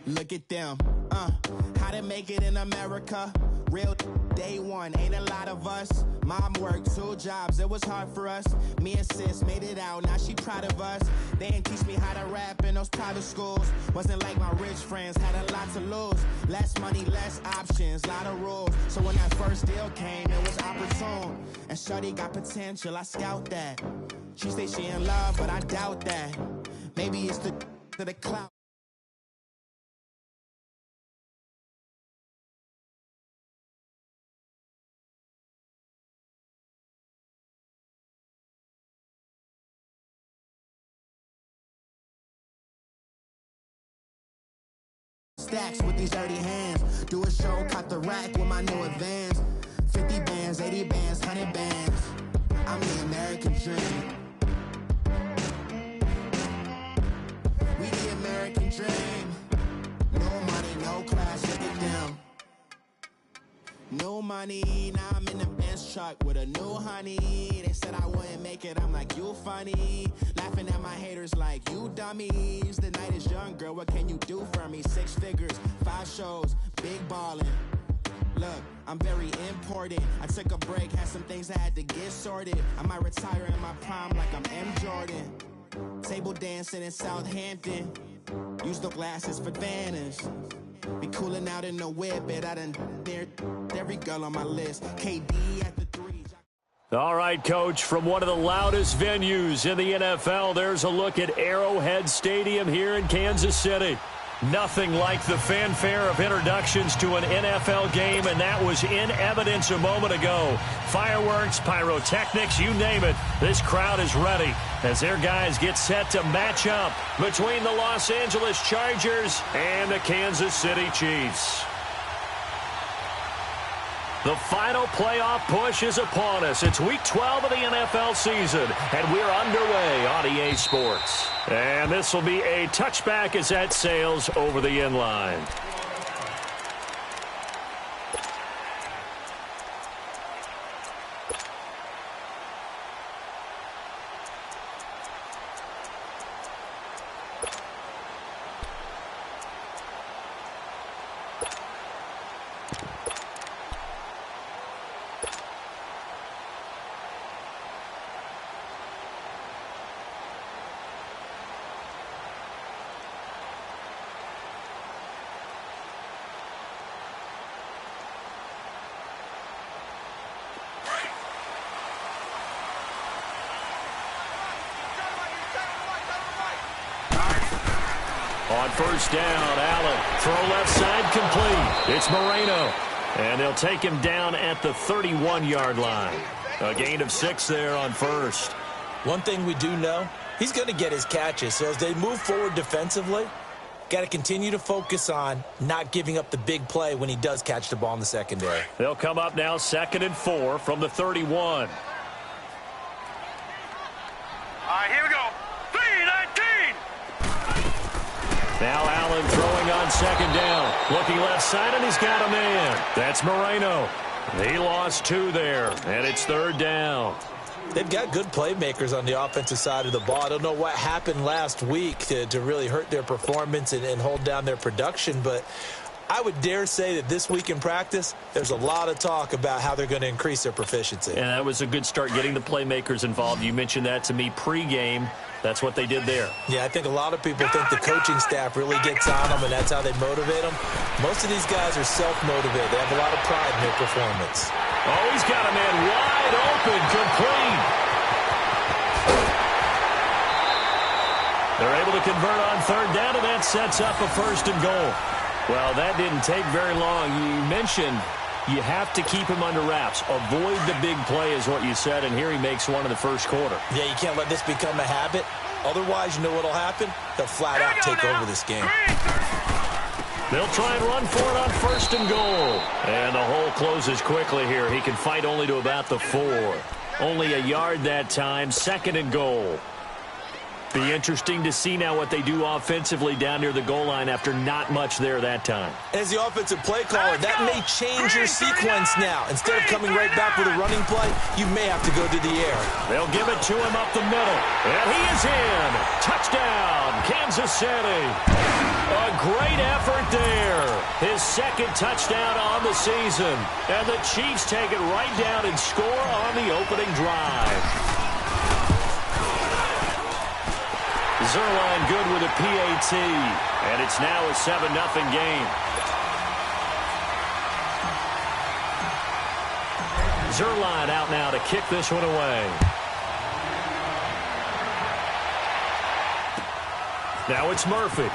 Look at them, how to make it in America. Real day one, ain't a lot of us. Mom worked 2 jobs, it was hard for us. Me and sis made it out, now she proud of us. They didn't teach me how to rap in those private schools. Wasn't like my rich friends, had a lot to lose. Less money, less options, lot of rules. So when that first deal came, it was opportune. And shorty got potential, I scout that. She say she in love, but I doubt that. Maybe it's the clout. Stacks with these dirty hands. Do a show, caught the rack with my new advance. 50 bands, 80 bands, 100 bands. I'm the American dream. We the American dream. No money, no class, look at them. No money, now I'm in the Benz truck with a new honey. They said I wouldn't make it, I'm like, you funny. Laughing at my haters like, you dummies. The night is young, girl, what can you do for me? 6 figures, 5 shows, big ballin'. Look, I'm very important. I took a break, had some things I had to get sorted. I might retire in my prime like I'm M. Jordan. Table dancing in Southampton. Use the glasses for advantage. Be cooling out in the whip, but I done dared every girl on my list. KD at the 3. All right, Coach, from one of the loudest venues in the NFL, there's a look at Arrowhead Stadium here in Kansas City. Nothing like the fanfare of introductions to an NFL game, and that was in evidence a moment ago. Fireworks, pyrotechnics, you name it. This crowd is ready as their guys get set to match up between the Los Angeles Chargers and the Kansas City Chiefs. The final playoff push is upon us. It's Week 12 of the NFL season, and we're underway on EA Sports. And this will be a touchback as that sails over the end line. On first down, Allen, throw left side complete. It's Moreno, and they'll take him down at the 31-yard line. A gain of 6 there on first. One thing we do know, he's going to get his catches. So as they move forward defensively, got to continue to focus on not giving up the big play when he does catch the ball in the secondary. They'll come up now 2nd and 4 from the 31. All right, here we go. 3-19. Now Allen throwing on 2nd down. Looking left side, and he's got a man. That's Moreno. He lost 2 there, and it's 3rd down. They've got good playmakers on the offensive side of the ball. I don't know what happened last week to really hurt their performance and hold down their production, but I would dare say that this week in practice, there's a lot of talk about how they're going to increase their proficiency. And that was a good start getting the playmakers involved. You mentioned that to me pregame. That's what they did there. Yeah, I think a lot of people think the coaching staff really gets on them, and that's how they motivate them. Most of these guys are self-motivated. They have a lot of pride in their performance. Oh, he's got a man wide open, complete. They're able to convert on 3rd down, and that sets up a 1st and goal. Well, that didn't take very long. You mentioned you have to keep him under wraps. Avoid the big play is what you said, and here he makes one in the first quarter. Yeah, you can't let this become a habit. Otherwise, you know what will happen? They'll flat out take over this game. They'll try and run for it on 1st and goal. And the hole closes quickly here. He can fight only to about the 4. Only a yard that time, 2nd and goal. Be interesting to see now what they do offensively down near the goal line after not much there that time. As the offensive play caller, that may change your sequence now. Instead of coming right back with a running play, you may have to go to the air. They'll give it to him up the middle. And he is in. Touchdown, Kansas City. A great effort there. His second touchdown on the season. And the Chiefs take it right down and score on the opening drive. Zerline good with a PAT, and it's now a 7-0 game. Zerline out now to kick this one away. Now it's Murphy.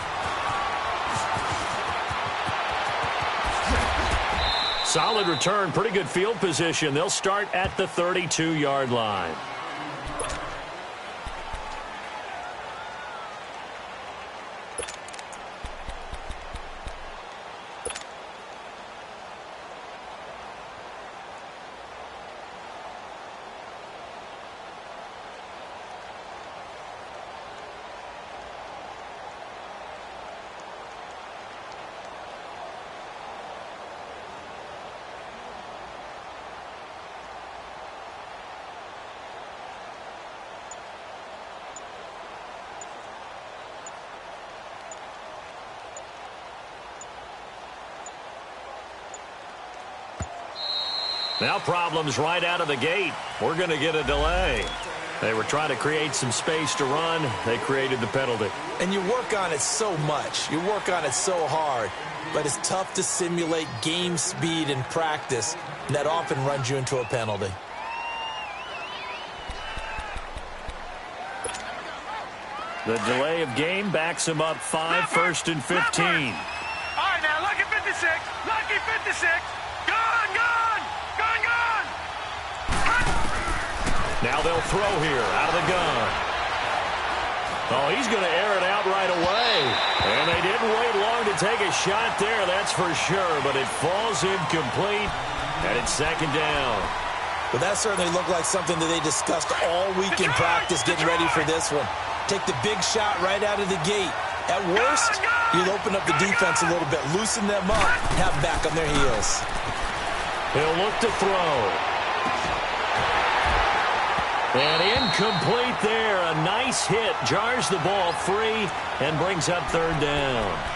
Solid return, pretty good field position. They'll start at the 32-yard line. Now problems right out of the gate. We're going to get a delay. They were trying to create some space to run. They created the penalty. And you work on it so much. You work on it so hard. But it's tough to simulate game speed in practice. And that often runs you into a penalty. The delay of game backs him up 5, 1st and 15. All right, now, lucky 56. Lucky 56. Gone, gone. Gone, gone. Now they'll throw here out of the gun. Oh, he's going to air it out right away. And they didn't wait long to take a shot there, that's for sure. But it falls incomplete, and it's 2nd down. Well, that certainly looked like something that they discussed all week in practice getting ready for this one. Take the big shot right out of the gate. At worst, you'll open up the defense a little bit, loosen them up, and have them back on their heels. He'll look to throw. And incomplete there. A nice hit. Jars the ball free and brings up 3rd down.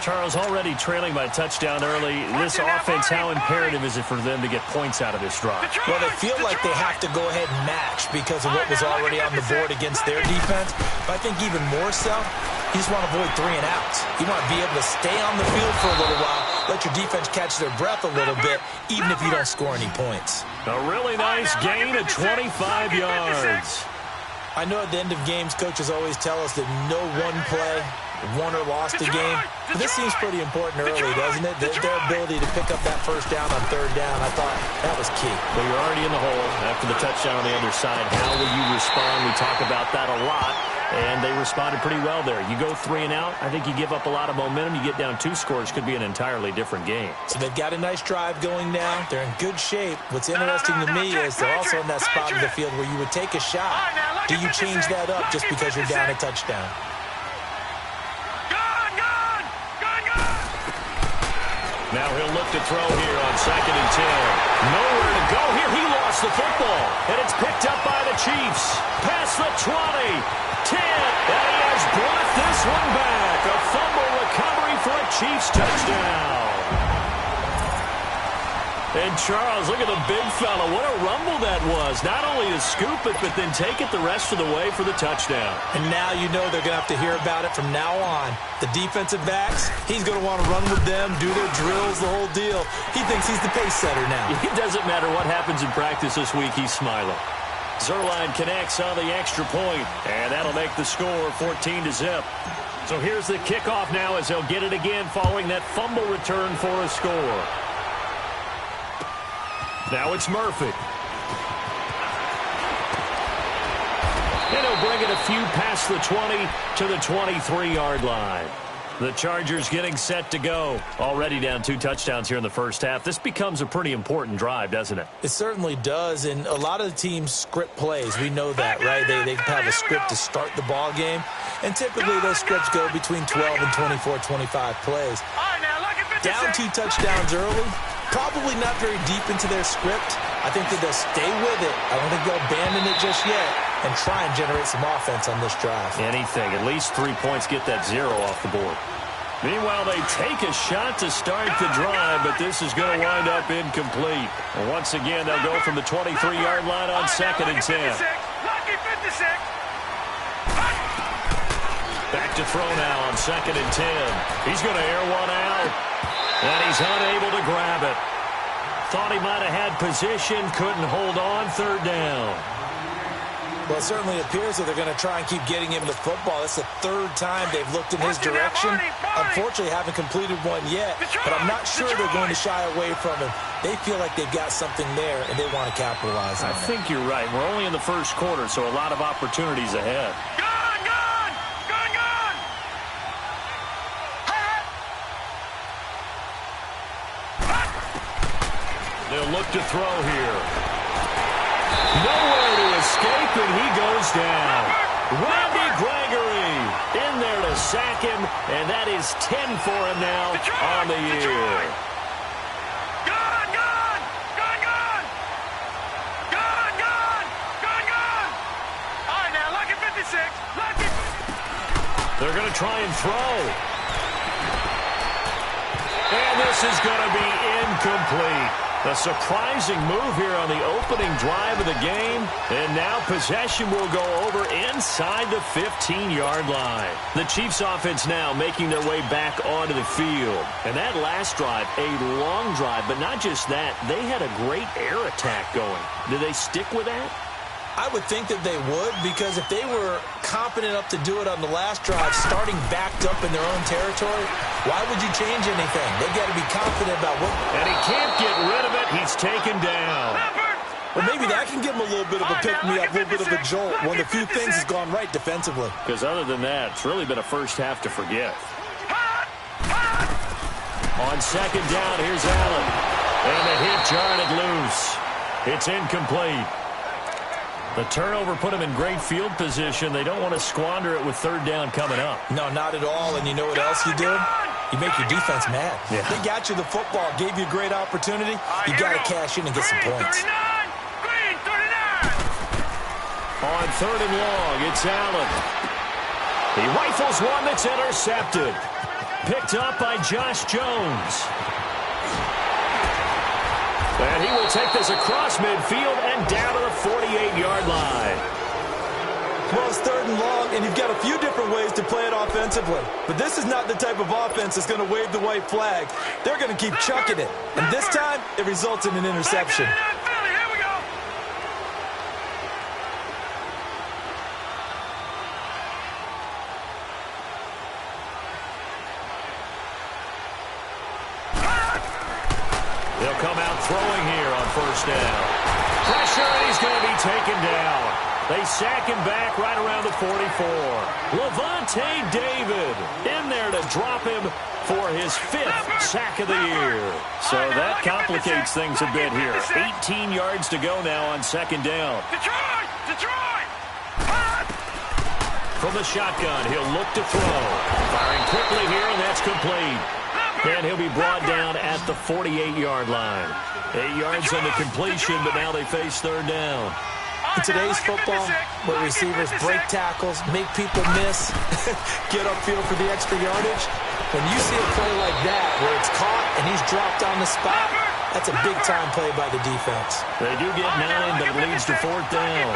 Charles, already trailing by a touchdown early. This offense, how imperative is it for them to get points out of this drive? Well, they feel like they have to go ahead and match because of what was already on the board against their defense. But I think even more so, you just want to avoid 3 and outs. You want to be able to stay on the field for a little while, let your defense catch their breath a little bit, even if you don't score any points. A really nice gain of 25 yards. I know at the end of games, coaches always tell us that no one play won or lost a game. But this seems pretty important early, doesn't it? Their ability to pick up that 1st down on 3rd down, I thought that was key. Well, you're already in the hole after the touchdown on the other side. How will you respond? We talk about that a lot, and they responded pretty well there. You go 3 and out, I think you give up a lot of momentum. You get down 2 scores, could be an entirely different game. So they've got a nice drive going now. They're in good shape. What's interesting to me is they're also in that spot of the field where you would take a shot. Do you change that up just because you're down a touchdown? Now he'll look to throw here on 2nd and 10. Nowhere to go here. He lost the football. And it's picked up by the Chiefs. Past the 20. 10. And he has brought this one back. A fumble recovery for a Chiefs touchdown. And Charles, look at the big fella. What a rumble that was. Not only to scoop it, but then take it the rest of the way for the touchdown. And now you know they're going to have to hear about it from now on. The defensive backs, he's going to want to run with them, do their drills, the whole deal. He thinks he's the pace setter now. It doesn't matter what happens in practice this week, he's smiling. Zerline connects on the extra point, and that'll make the score 14-0. So here's the kickoff now as they'll get it again following that fumble return for a score. Now it's Murphy. And he'll bring it a few past the 20 to the 23-yard line. The Chargers getting set to go. Already down 2 touchdowns here in the first half. This becomes a pretty important drive, doesn't it? It certainly does, and a lot of the teams script plays. We know that, right? They have a script to start the ball game, and typically those scripts go between 12 and 24, 25 plays. Down 2 touchdowns early, probably not very deep into their script. I think that they'll stay with it. I don't think they'll abandon it just yet and try and generate some offense on this drive. Anything. At least 3 points, get that 0 off the board. Meanwhile, they take a shot to start the drive, but this is going to wind up incomplete. And once again, they'll go from the 23-yard line on 2nd and 10. Back to throw now on 2nd and 10. He's going to air one out, and he's unable to grab it. Thought he might have had position, couldn't hold on, 3rd down. Well, it certainly appears that they're going to try and keep getting him the football. That's the 3rd time they've looked in his direction. Unfortunately, haven't completed one yet, but I'm not sure they're going to shy away from him. They feel like they've got something there, and they want to capitalize on it. I think you're right. We're only in the first quarter, so a lot of opportunities ahead. They'll look to throw here. Nowhere to escape, and he goes down. Randy Gregory in there to sack him, and that is 10 for him now on the year. All right, now, lucky 56. Lucky. They're going to try and throw. And this is going to be incomplete. A surprising move here on the opening drive of the game. And now possession will go over inside the 15-yard line. The Chiefs offense now making their way back onto the field. And that last drive, a long drive, but not just that. They had a great air attack going. Do they stick with that? I would think that they would, because if they were competent enough to do it on the last drive, starting backed up in their own territory, why would you change anything? They've got to be confident about what... And he can't get rid of it. He's taken down. Well, maybe that can give him a little bit of a pick-me-up, a little bit of a jolt. One of the few things has gone right defensively. Because other than that, it's really been a first half to forget. On 2nd down, here's Allen. And the hit jarred it loose. It's incomplete. The turnover put them in great field position. They don't want to squander it with 3rd down coming up. No, not at all. And you know what else you do? You make your defense mad. Yeah. They got you the football, gave you a great opportunity. You got to cash in and get some points. Green 39. On 3rd and long, it's Allen. He rifles one that's intercepted. Picked up by Josh Jones. And he will take this across midfield and down to the 48-yard line. Well, it's 3rd and long, and you've got a few different ways to play it offensively. But this is not the type of offense that's going to wave the white flag. They're going to keep chucking it. And this time, it results in an interception. Here we go. They'll come out throwing here on 1st down. Pressure, and he's going to be taken down. They sack him back right around the 44. Levante David in there to drop him for his 5th sack of the year. So that complicates things a bit here. 18 yards to go now on 2nd down. Detroit! From the shotgun, he'll look to throw. Firing quickly here, and that's complete. And he'll be brought down at the 48-yard line. 8 yards on the completion, but now they face 3rd down. In today's football, where receivers break tackles, make people miss, get upfield for the extra yardage, when you see a play like that where it's caught and he's dropped on the spot, that's a big-time play by the defense. They do get 9, but it leads to 4th down.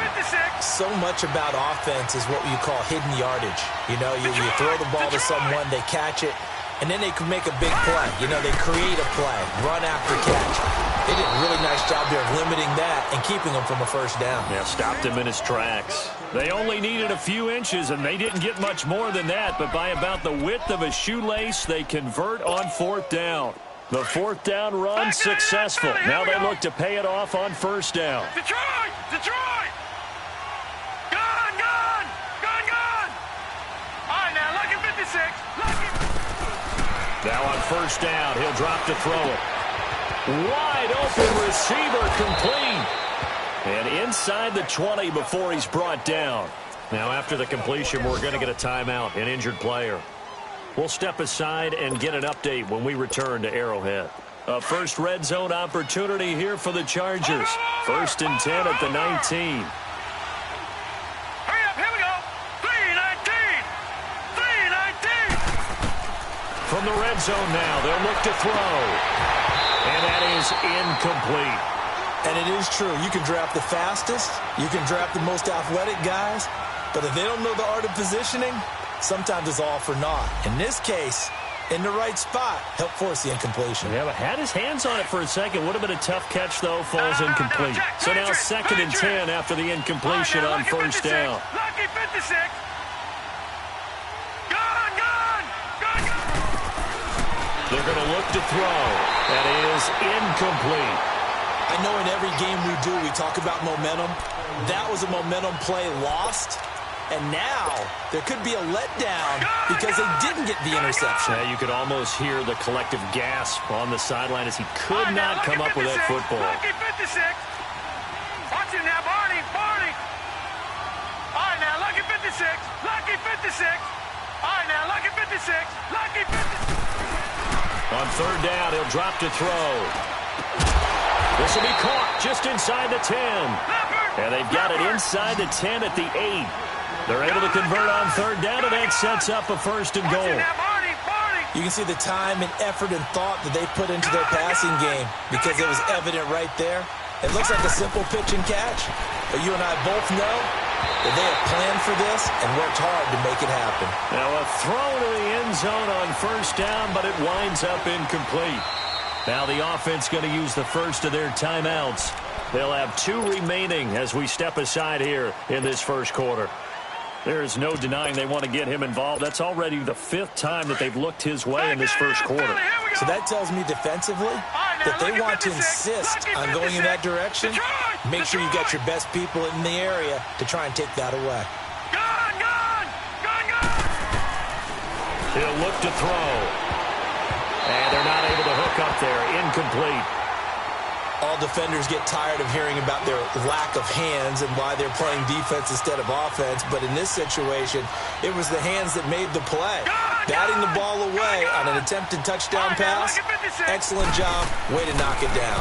So much about offense is what you call hidden yardage. You know, you throw the ball to someone, they catch it, and then they can make a big play. You know, they create a play, run after catch. They did a really nice job there of limiting that and keeping him from a 1st down. Yeah, stopped him in his tracks. They only needed a few inches, and they didn't get much more than that, but by about the width of a shoelace, they convert on 4th down. The 4th down run successful. Now they look to pay it off on 1st down. Detroit! Gone! All right, now, lucky 56. Lucky. Now on first down, he'll drop to throw it. Wide open receiver, complete. And inside the 20 before he's brought down. Now after the completion, we're going to get a timeout, an injured player. We'll step aside and get an update when we return to Arrowhead. A first red zone opportunity here for the Chargers. 1st and 10 at the 19. Hurry up, here we go. 3-19. 3-19. From the red zone now, they'll look to throw. And that is incomplete. And it is true. You can draft the fastest. You can draft the most athletic guys. But if they don't know the art of positioning, sometimes it's all for naught. In this case, in the right spot, help force the incompletion. Yeah, but had his hands on it for a second. Would have been a tough catch, though. Falls incomplete. So now 2nd and 10 after the incompletion on first down. Lucky 56. Gone. They're going to look to throw. That is incomplete. I know in every game we do, we talk about momentum. That was a momentum play lost. And now there could be a letdown because they didn't get the interception. Yeah, you could almost hear the collective gasp on the sideline as he could not come up with that football. Lucky 56. Watch it now, Barney. All right, now, lucky 56. Lucky 56. All right, now, lucky 56. Lucky 56. On third down, he'll drop to throw. This will be caught just inside the 10. And they've got it inside the 10 at the 8. They're able to convert on third down, and that sets up a 1st and goal. You can see the time and effort and thought that they put into their passing game because it was evident right there. It looks like a simple pitch and catch, but you and I both know that they have planned for this and worked hard to make it happen. Now a throw to the end zone on first down, but it winds up incomplete. Now the offense going to use the first of their timeouts. They'll have 2 remaining as we step aside here in this first quarter. There is no denying they want to get him involved. That's already the 5th time that they've looked his way in this first quarter. So that tells me defensively that they want to insist on going in that direction. Make sure you got your best people in the area to try and take that away. He'll look to throw. And they're not able to hook up there. Incomplete. All defenders get tired of hearing about their lack of hands and why they're playing defense instead of offense. But in this situation, it was the hands that made the play. Batting the ball away on an attempted touchdown pass. Excellent job. Way to knock it down.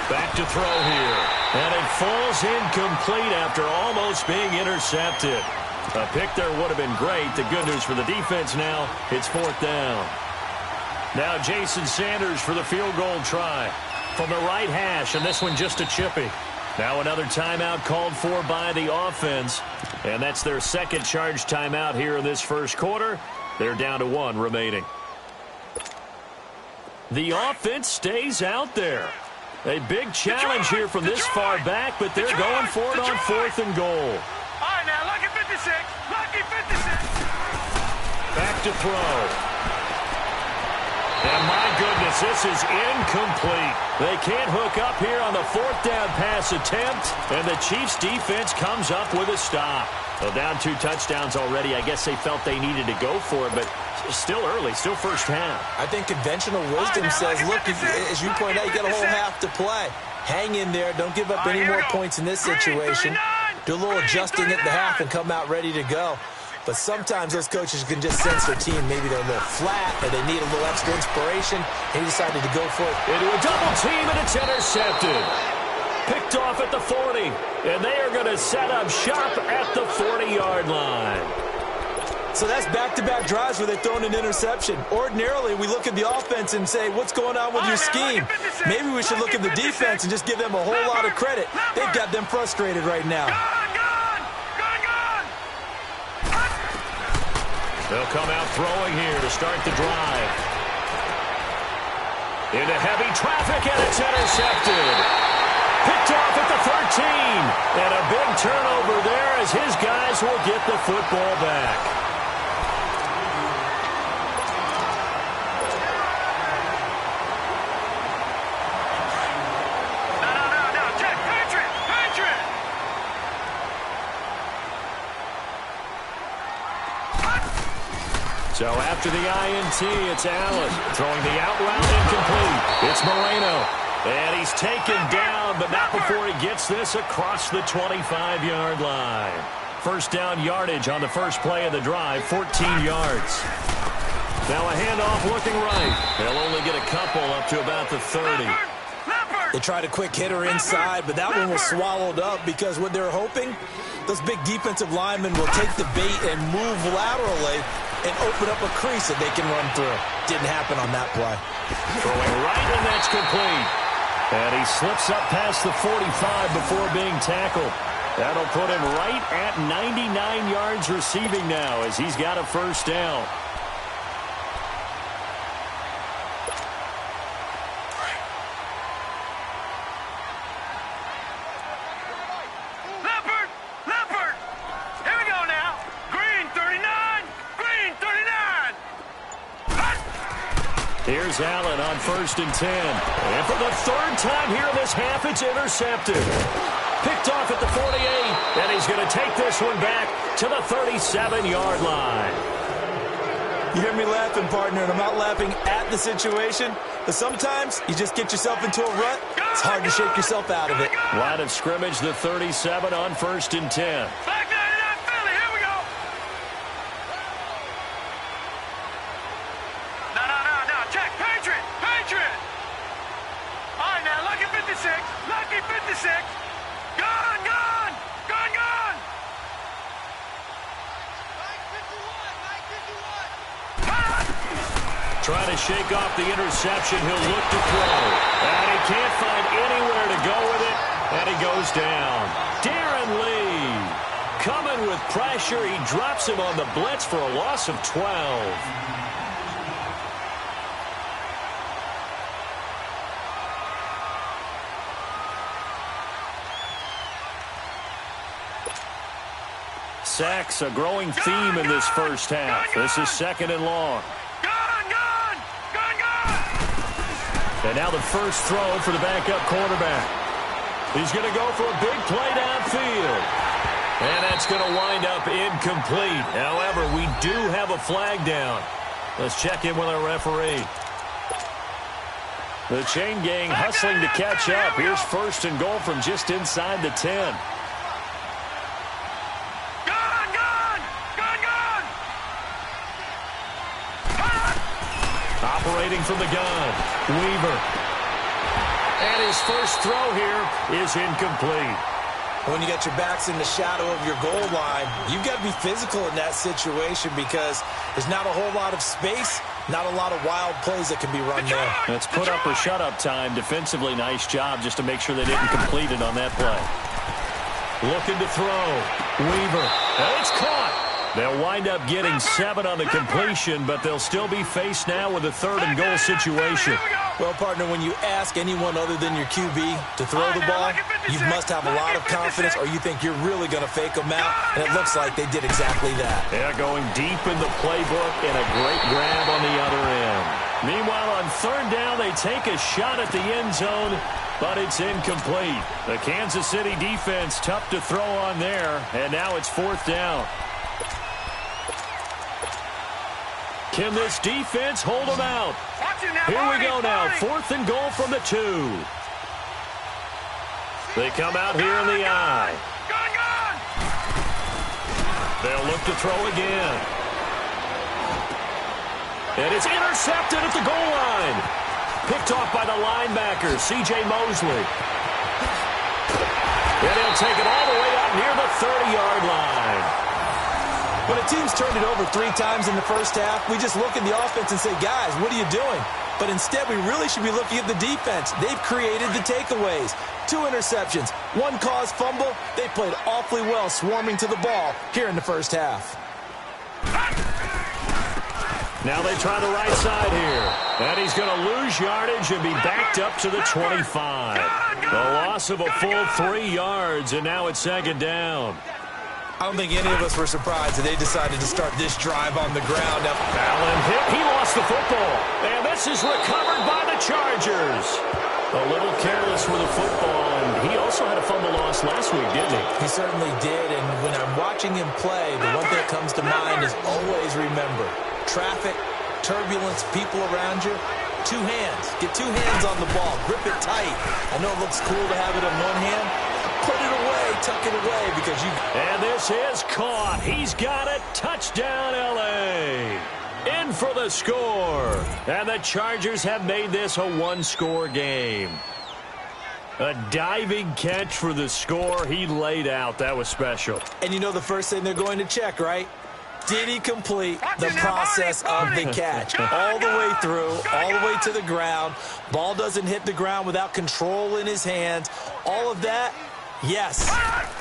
Back to throw here. And it falls incomplete after almost being intercepted. A pick there would have been great. The good news for the defense now, it's 4th down. Now Jason Sanders for the field goal try. From the right hash, and this one just a chippy. Now another timeout called for by the offense, and that's their 2nd charge timeout here in this first quarter. They're down to 1 remaining. The offense stays out there. A big challenge here from this far back, but they're going for it on 4th and goal. All right, now, lucky 56. Lucky 56. Back to throw. And my goodness, this is incomplete. They can't hook up here on the 4th down pass attempt, and the Chiefs defense comes up with a stop. Well, down 2 touchdowns already. I guess they felt they needed to go for it, but still early, still first half. I think conventional wisdom says, look, as you point out, you got a whole half to play. Hang in there. Don't give up any more points in this situation. Do a little adjusting at the half and come out ready to go. But sometimes those coaches can just sense their team. Maybe they're a little flat or they need a little extra inspiration. He decided to go for it. Into a double team, and it's intercepted. Picked off at the 40. And they are going to set up shop at the 40-yard line. So that's back-to-back drives where they've thrown an interception. Ordinarily, we look at the offense and say, what's going on with your scheme? Maybe we should look at the defense and just give them a whole lot of credit. They've got them frustrated right now. They'll come out throwing here to start the drive. Into heavy traffic, and it's intercepted. Picked off at the 13. And a big turnover there as his guys will get the football back. So after the INT, it's Allen throwing the out route incomplete. It's Moreno. And he's taken down, but not before he gets this across the 25-yard line. First down yardage on the first play of the drive, 14 yards. Now a handoff looking right. They'll only get a couple up to about the 30. They tried a quick hitter inside, but that one was swallowed up because what they're hoping, those big defensive linemen will take the bait and move laterally and open up a crease that they can run through. Didn't happen on that play. Throwing right, and that's complete. And he slips up past the 45 before being tackled. That'll put him right at 99 yards receiving now as he's got a first down. Here's Allen on 1st and 10. And for the third time here in this half, it's intercepted. Picked off at the 48, and he's going to take this one back to the 37-yard line. You hear me laughing, partner, and I'm not laughing at the situation, but sometimes you just get yourself into a rut. It's hard to shake yourself out of it. Line of scrimmage, the 37 on 1st and 10. Lucky 56. Gone, gone, gone, gone. Trying to shake off the interception. He'll look to throw. And he can't find anywhere to go with it. And he goes down. Darren Lee coming with pressure. He drops him on the blitz for a loss of 12. Sacks, a growing theme in this first half. This is 2nd and long. And now the first throw for the backup quarterback. He's going to go for a big play downfield. And that's going to wind up incomplete. However, we do have a flag down. Let's check in with our referee. The chain gang hustling to catch up. Here's 1st and goal from just inside the 10. Operating from the gun, Weaver. And his first throw here is incomplete. When you got your backs in the shadow of your goal line, you've got to be physical in that situation because there's not a whole lot of space, not a lot of wild plays that can be run there. That's put up or shut up time. Defensively, nice job just to make sure they didn't complete it on that play. Looking to throw, Weaver. And it's caught. They'll wind up getting 7 on the completion, but they'll still be faced now with a 3rd and goal situation. Well, partner, when you ask anyone other than your QB to throw the ball, you must have a lot of confidence or you think you're really going to fake them out, and it looks like they did exactly that. Yeah, going deep in the playbook and a great grab on the other end. Meanwhile, on 3rd down, they take a shot at the end zone, but it's incomplete. The Kansas City defense tough to throw on there, and now it's 4th down. Can this defense hold them out? Here we go now. 4th and goal from the 2. They come out here in the I. They'll look to throw again. And it's intercepted at the goal line. Picked off by the linebacker, C.J. Mosley. And he'll take it all the way out near the 30-yard line. When a team's turned it over 3 times in the first half, we just look at the offense and say, guys, what are you doing? But instead, we really should be looking at the defense. They've created the takeaways. 2 interceptions, 1 caused fumble. They played awfully well swarming to the ball here in the first half. Now they try the right side here. And he's going to lose yardage and be backed up to the 25. The loss of a full 3 yards, and now it's 2nd down. I don't think any of us were surprised that they decided to start this drive on the ground. Allen hit. He lost the football. And this is recovered by the Chargers. A little careless with the football. And he also had a fumble loss last week, didn't he? He certainly did. And when I'm watching him play, the one thing that comes to mind is always remember, traffic, turbulence, people around you. Two hands. Get two hands on the ball. Grip it tight. I know it looks cool to have it in one hand. Put it away. Tuck it away because you... And this is caught. He's got it. Touchdown, L.A. In for the score. And the Chargers have made this a one-score game. A diving catch for the score. He laid out. That was special. And you know the first thing they're going to check, right? Did he complete the process of the catch? All the way through, all the way to the ground. Ball doesn't hit the ground without control in his hands. All of that, yes.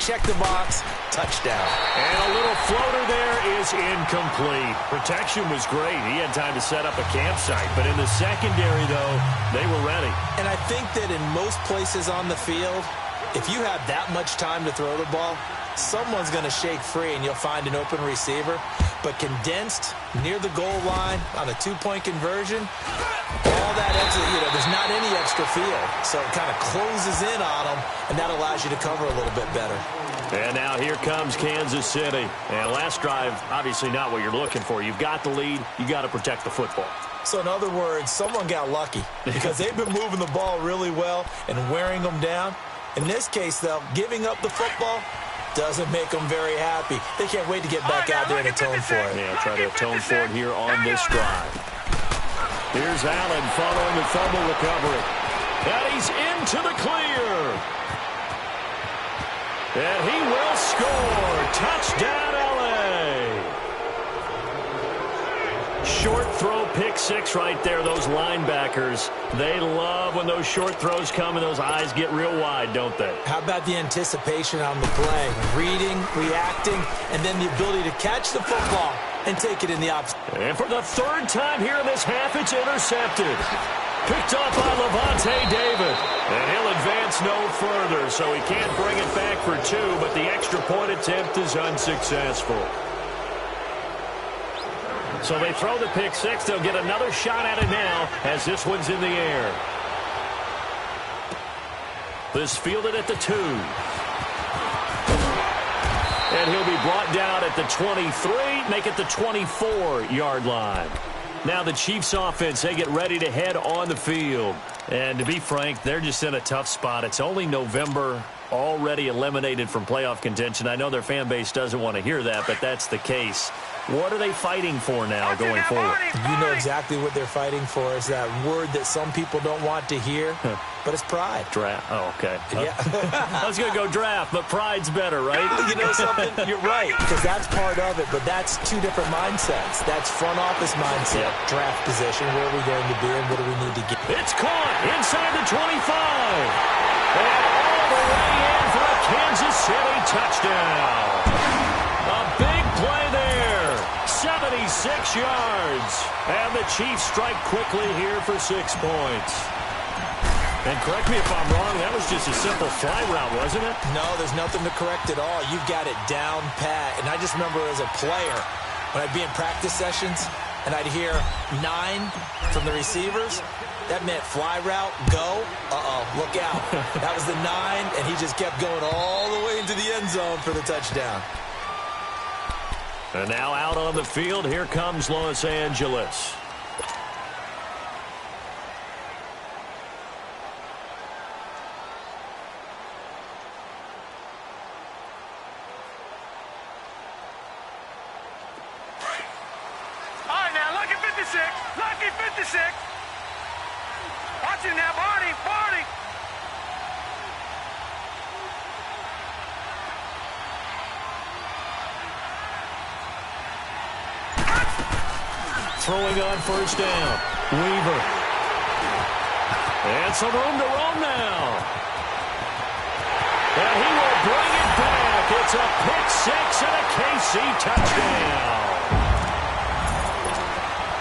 Check the box. Touchdown. And a little floater there is incomplete. Protection was great. He had time to set up a campsite. But in the secondary, though, they were ready. And I think that in most places on the field, if you have that much time to throw the ball, someone's going to shake free and you'll find an open receiver. But condensed near the goal line on a two-point conversion, all that extra, there's not any extra field. So it kind of closes in on them, and that allows you to cover a little bit better. And now here comes Kansas City. And last drive, obviously not what you're looking for. You've got the lead. You got to protect the football. So in other words, someone got lucky because they've been moving the ball really well and wearing them down. In this case, though, giving up the football doesn't make them very happy. They can't wait to get back out there and atone for it. Yeah, try to atone for it here on this drive. Here's Allen following the fumble recovery. And he's into the clear. And he will score. Touchdown, L.A. Short throw, pick six right there. Those linebackers, they love when those short throws come and those eyes get real wide, don't they? How about the anticipation on the play? Reading, reacting, and then the ability to catch the football and take it in the opposite. And for the third time here in this half, it's intercepted. Picked off by Levante David. And he'll advance no further, so he can't bring it back for two, but the extra point attempt is unsuccessful. So they throw the pick six. They'll get another shot at it now as this one's in the air. This fielded at the 2. And he'll be brought down at the 23, make it the 24-yard line. Now the Chiefs offense, they get ready to head on the field. And to be frank, they're just in a tough spot. It's only November, already eliminated from playoff contention. I know their fan base doesn't want to hear that, but that's the case. What are they fighting for now going forward? You know exactly what they're fighting for. Is that word that some people don't want to hear, but it's pride. Draft. Oh, okay. Yeah. I was going to go draft, but pride's better, right? You know something? You're right, because that's part of it, but that's two different mindsets. That's front office mindset, draft position, where are we going to be and what do we need to get. It's caught inside the 25. And all the way in for a Kansas City touchdown. A big play there. 76 yards. And the Chiefs strike quickly here for 6 points. And correct me if I'm wrong, that was just a simple fly route, wasn't it? No, there's nothing to correct at all. You've got it down pat. And I just remember as a player, when I'd be in practice sessions, and I'd hear 9 from the receivers, that meant fly route, go, look out. That was the 9, and he just kept going all the way into the end zone for the touchdown. And now out on the field, here comes Los Angeles. All right, now, lucky 56. Lucky 56. Watch it now, Barney. Barney. Throwing on first down. Weaver. And some room to roam now. And he will bring it back. It's a pick six and a KC touchdown.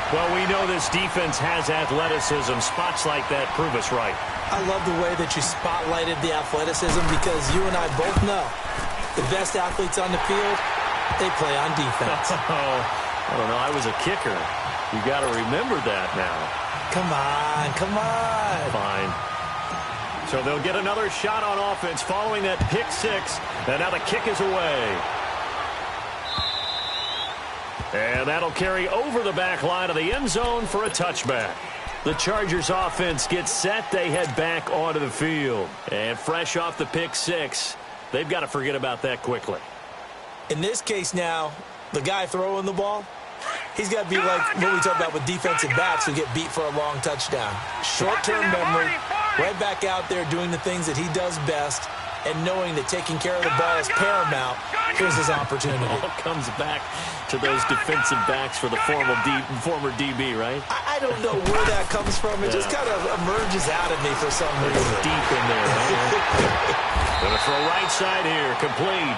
Well, we know this defense has athleticism. Spots like that prove us right. I love the way that you spotlighted the athleticism because you and I both know the best athletes on the field, they play on defense. I don't know. I was a kicker. You got to remember that now. Come on, come on. Fine. So they'll get another shot on offense following that pick six. And now the kick is away. And that'll carry over the back line of the end zone for a touchback. The Chargers offense gets set. They head back onto the field. And fresh off the pick six, they've got to forget about that quickly. In this case now, the guy throwing the ball, he's got to be like what we talk about with defensive backs who get beat for a long touchdown. Short-term memory, right back out there doing the things that he does best, and knowing that taking care of the ball is paramount. Here's his opportunity. It all comes back to those defensive backs for the former DB, right? I don't know where that comes from. It just kind of emerges out of me for some reason. Deep in there, right? Going to throw right side here, complete.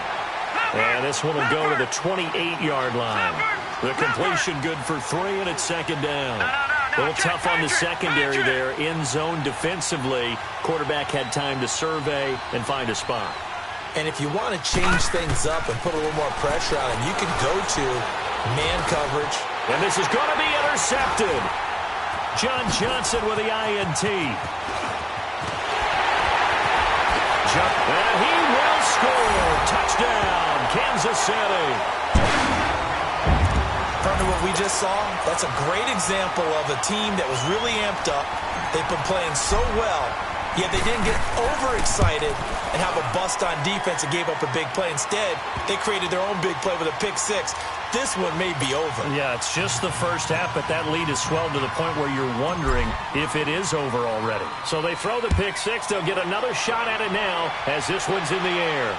And this one will go to the 28-yard line. The completion good for 3, and it's second down. A little tough on the secondary there. End zone defensively. Quarterback had time to survey and find a spot. And if you want to change things up and put a little more pressure on him, you can go to man coverage. And this is going to be intercepted. John Johnson with the INT. And he will score. Touchdown, Kansas City. Partner, what we just saw, that's a great example of a team that was really amped up. They've been playing so well, yet they didn't get overexcited and have a bust on defense and gave up a big play. Instead, they created their own big play with a pick six. This one may be over. Yeah, it's just the first half, but that lead has swelled to the point where you're wondering if it is over already. So they throw the pick six. They'll get another shot at it now as this one's in the air.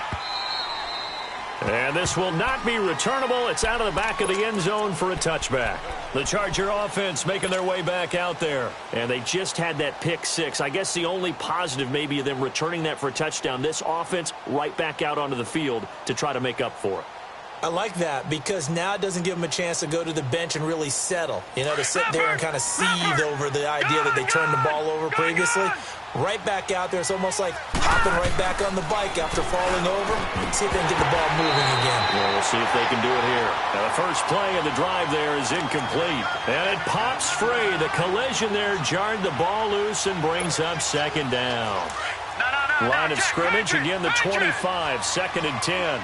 And this will not be returnable. It's out of the back of the end zone for a touchback. The Charger offense making their way back out there. And they just had that pick six. I guess the only positive maybe of them returning that for a touchdown. This offense right back out onto the field to try to make up for it. I like that because now it doesn't give them a chance to go to the bench and really settle. You know, to sit there and kind of seethe over the idea that they turned the ball over previously. Right back out there. It's almost like hopping right back on the bike after falling over. See if they can get the ball moving again. Well, we'll see if they can do it here. Now, the first play of the drive there is incomplete. And it pops free. The collision there jarred the ball loose and brings up second down. Line of scrimmage, again the 25, second and 10.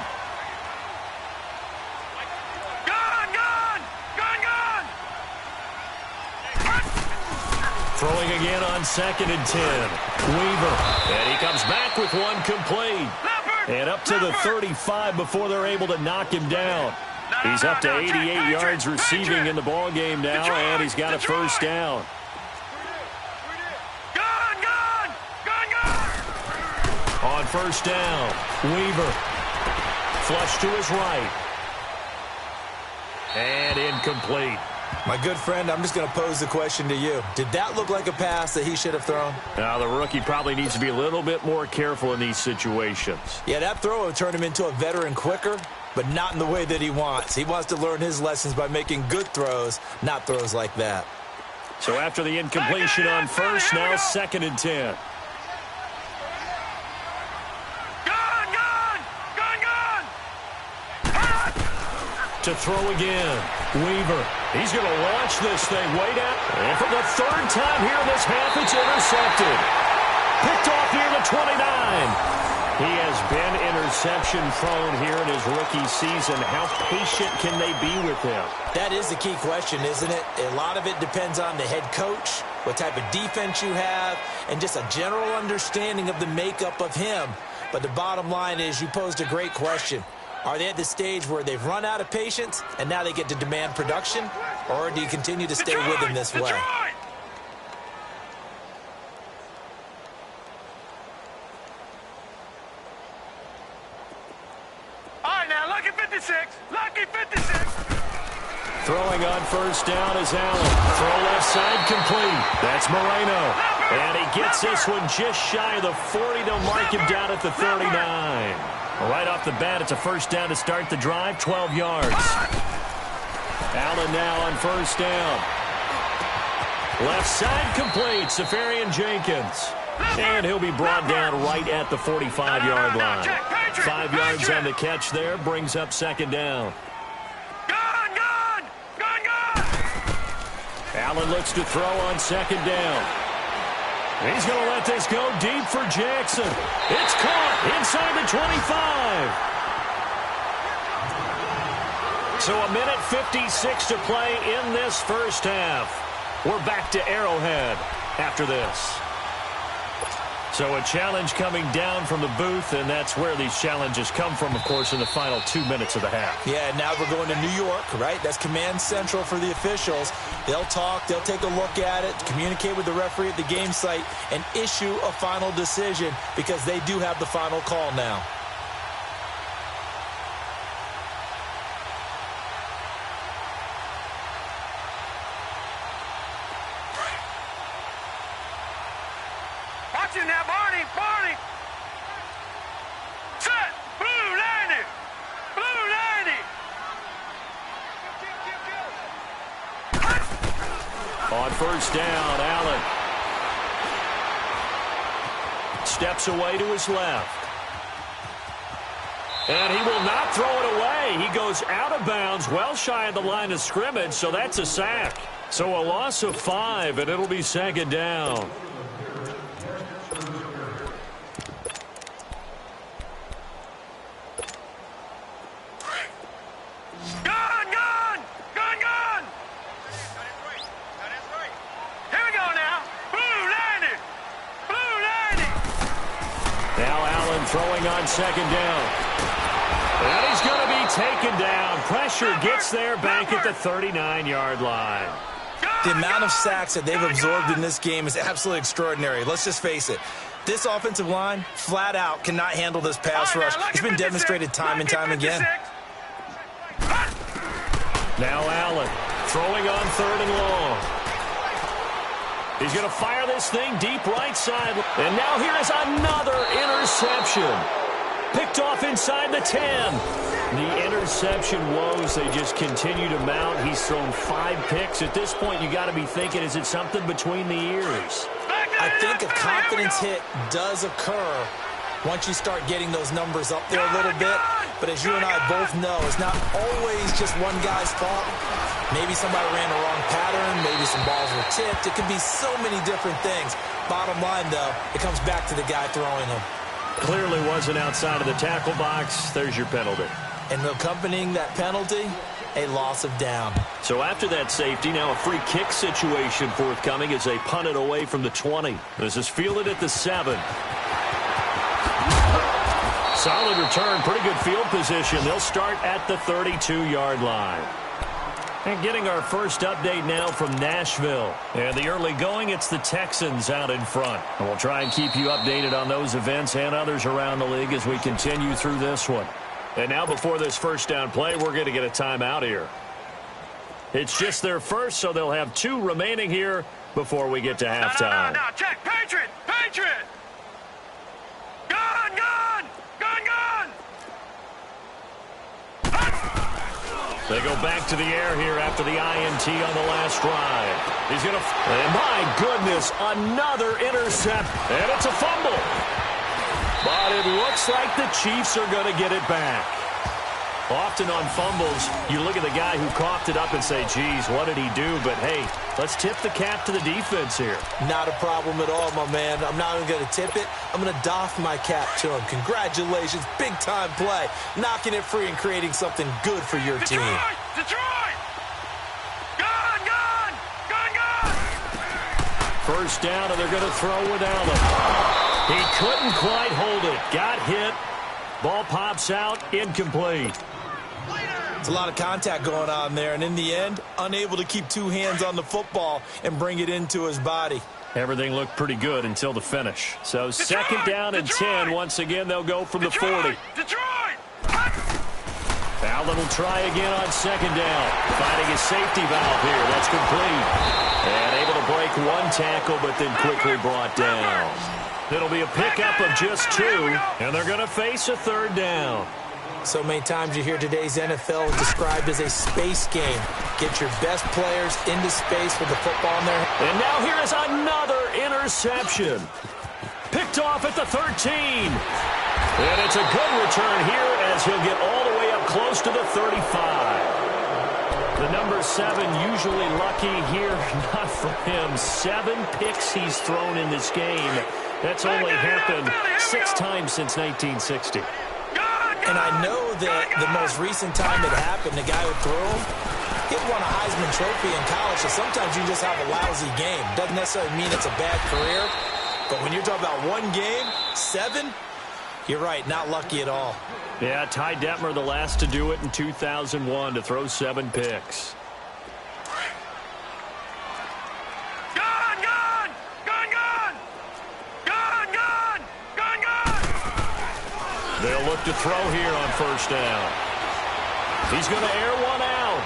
Throwing again on second and 10. Weaver. And he comes back with one complete. And up to the 35 before they're able to knock him down. He's up to 88 yards receiving in the ballgame now, and he's got a first down. On first down, Weaver. Flush to his right. And incomplete. My good friend, I'm just going to pose the question to you. Did that look like a pass that he should have thrown? Now, the rookie probably needs to be a little bit more careful in these situations. Yeah, that throw would turn him into a veteran quicker, but not in the way that he wants. He wants to learn his lessons by making good throws, not throws like that. So after the incompletion on first, now second and 10. To throw again. Weaver. He's going to launch this thing way down. And for the third time here in this half, it's intercepted. Picked off near the 29. He has been interception prone here in his rookie season. How patient can they be with him? That is the key question, isn't it? A lot of it depends on the head coach, what type of defense you have, and just a general understanding of the makeup of him. But the bottom line is you posed a great question. Are they at the stage where they've run out of patience and now they get to demand production? Or do you continue to stay with them this way? All right, now, lucky 56. Lucky 56. Throwing on first down is Allen. Throw left side complete. That's Moreno. And he gets this one just shy of the 40 to mark him down at the 39. Right off the bat, it's a first down to start the drive, 12 yards. Allen now on first down. Left side complete, Safarian Jenkins. And he'll be brought down right at the 45-yard line. 5 yards on the catch there, brings up second down. Allen looks to throw on second down. He's going to let this go deep for Jackson. It's caught inside the 25. So a minute 56 to play in this first half. We're back to Arrowhead after this. So a challenge coming down from the booth, and that's where these challenges come from, of course, in the final 2 minutes of the half. Yeah, now we're going to New York, right? That's command central for the officials. They'll talk, they'll take a look at it, communicate with the referee at the game site, and issue a final decision because they do have the final call now. Watching now, Barney, Barney. Set, blue, landing. Blue, landing. On first down, Allen steps away to his left. And he will not throw it away. He goes out of bounds, well shy of the line of scrimmage, so that's a sack. So a loss of 5, and it'll be second down. Throwing on second down. And he's going to be taken down. Pressure gets there back at the 39-yard line. The amount of sacks that they've absorbed in this game is absolutely extraordinary. Let's just face it. This offensive line, flat out, cannot handle this pass rush. It's been demonstrated time and time again. Now Allen throwing on third and long. He's going to fire this thing deep right side. And now here is another interception. Picked off inside the 10. The interception woes, they just continue to mount. He's thrown 5 picks. At this point, you got to be thinking, is it something between the ears? I think a confidence hit does occur once you start getting those numbers up there a little bit. But as you and I both know, it's not always just one guy's fault. Maybe somebody ran the wrong pattern. Maybe some balls were tipped. It could be so many different things. Bottom line, though, it comes back to the guy throwing them. Clearly wasn't outside of the tackle box. There's your penalty. And accompanying that penalty, a loss of down. So after that safety, now a free kick situation forthcoming as they punt it away from the 20. This is fielded at the 7. Solid return, pretty good field position. They'll start at the 32-yard line. And getting our first update now from Nashville. And the early going, it's the Texans out in front. And we'll try and keep you updated on those events and others around the league as we continue through this one. And now before this first down play, we're going to get a timeout here. It's just their first, so they'll have 2 remaining here before we get to halftime. No, check. Patriot! Patriot! Gun! Gun! Gun! Gun! They go back to the air here after the INT on the last drive. He's going to... And my goodness, another intercept. And it's a fumble. But it looks like the Chiefs are going to get it back. Often on fumbles, you look at the guy who coughed it up and say, geez, what did he do? But, hey, let's tip the cap to the defense here. Not a problem at all, my man. I'm not even going to tip it. I'm going to doff my cap to him. Congratulations. Big-time play. Knocking it free and creating something good for your team. Detroit! Gun! Gun! Gun! Gun! First down, and they're going to throw with Allen. He couldn't quite hold it. Got hit. Ball pops out. Incomplete. It's a lot of contact going on there, and in the end, unable to keep 2 hands on the football and bring it into his body. Everything looked pretty good until the finish. So second down and 10. Once again, they'll go from the 40. Detroit! Allen will try again on second down. Finding his safety valve here. That's complete. And able to break 1 tackle, but then quickly brought down. It'll be a pickup of just 2, and they're going to face a third down. So many times you hear today's NFL described as a space game. Get your best players into space with the football in there. And now here is another interception. Picked off at the 13. And it's a good return here as he'll get all the way up close to the 35. The number 7 usually lucky here. Not for him. 7 picks he's thrown in this game. That's only happened 6 times since 1960. And I know that the most recent time it happened, the guy who threw him, he won a Heisman Trophy in college, so sometimes you just have a lousy game. Doesn't necessarily mean it's a bad career, but when you're talking about one game, 7, you're right, not lucky at all. Yeah, Ty Detmer, the last to do it in 2001, to throw 7 picks. They'll look to throw here on first down. He's going to air one out.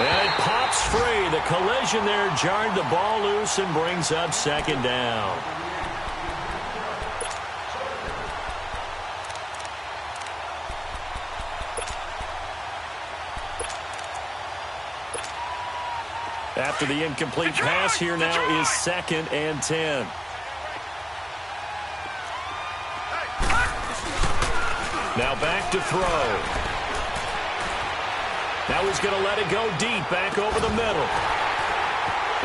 And it pops free. The collision there jarred the ball loose and brings up second down. After the incomplete pass, here now is 2nd and 10. Now back to throw. Now he's going to let it go deep, back over the middle.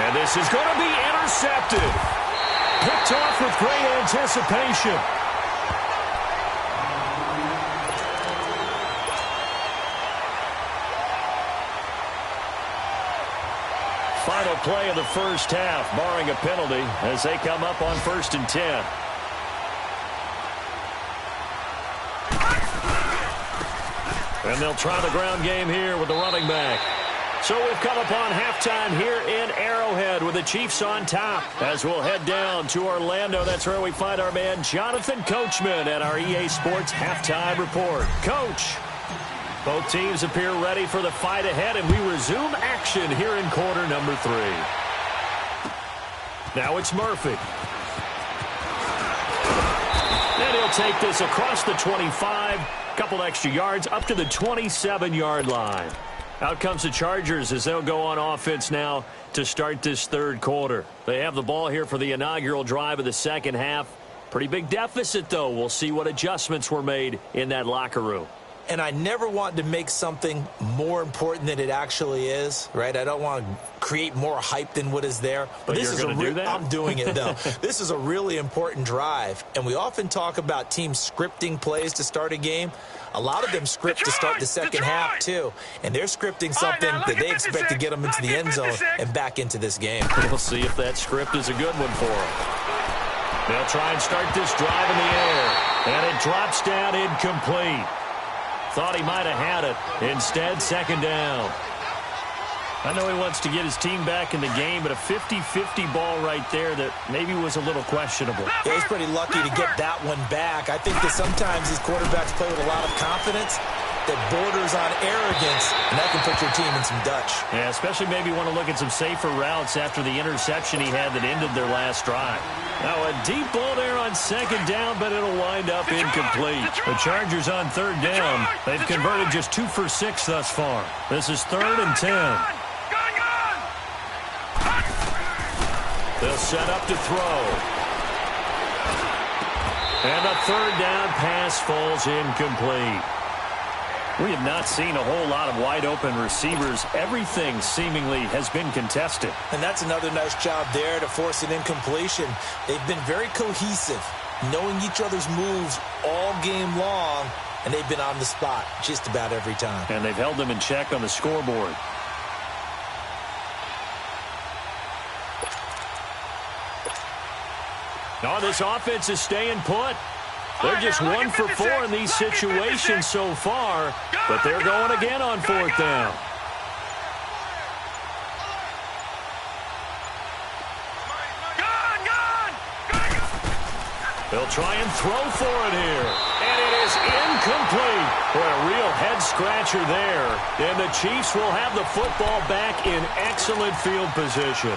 And this is going to be intercepted. Picked off with great anticipation. Final play of the first half, barring a penalty, as they come up on 1st and 10. And they'll try the ground game here with the running back. So we've come upon halftime here in Arrowhead with the Chiefs on top. As we'll head down to Orlando, that's where we find our man Jonathan Coachman at our EA Sports Halftime Report. Coach, both teams appear ready for the fight ahead, and we resume action here in quarter number 3. Now it's Murphy. And he'll take this across the 25. Couple extra yards up to the 27-yard line. Out comes the Chargers as they'll go on offense now to start this third quarter. They have the ball here for the inaugural drive of the second half. Pretty big deficit, though. We'll see what adjustments were made in that locker room. And I never want to make something more important than it actually is, right? I don't want to create more hype than what is there. But this is going to do that? I'm doing it, though. This is a really important drive. And we often talk about teams scripting plays to start a game. A lot of them script to start the second half, too. And they're scripting something that they expect to get them into the end zone and back into this game. We'll see if that script is a good one for them. They'll try and start this drive in the air. And it drops down incomplete. Thought he might have had it. Instead, second down. I know he wants to get his team back in the game, but a 50-50 ball right there that maybe was a little questionable. Yeah, he's pretty lucky to get that one back. I think that sometimes these quarterbacks play with a lot of confidence that borders on arrogance, and that can put your team in some Dutch. Yeah, especially maybe want to look at some safer routes after the interception he had that ended their last drive. Now a deep ball there on second down, but it'll wind up incomplete. The Chargers on third down. They've converted just 2 for 6 thus far. This is 3rd and 10. They'll set up to throw. And the third down pass falls incomplete. We have not seen a whole lot of wide-open receivers. Everything seemingly has been contested. And that's another nice job there to force an incompletion. They've been very cohesive, knowing each other's moves all game long, and they've been on the spot just about every time. And they've held them in check on the scoreboard. Now this offense is staying put. They're just 1 for 4 in these situations so far, but they're going again on 4th down. They'll try and throw for it here. And it is incomplete. Boy, a real head-scratcher there. And the Chiefs will have the football back in excellent field position.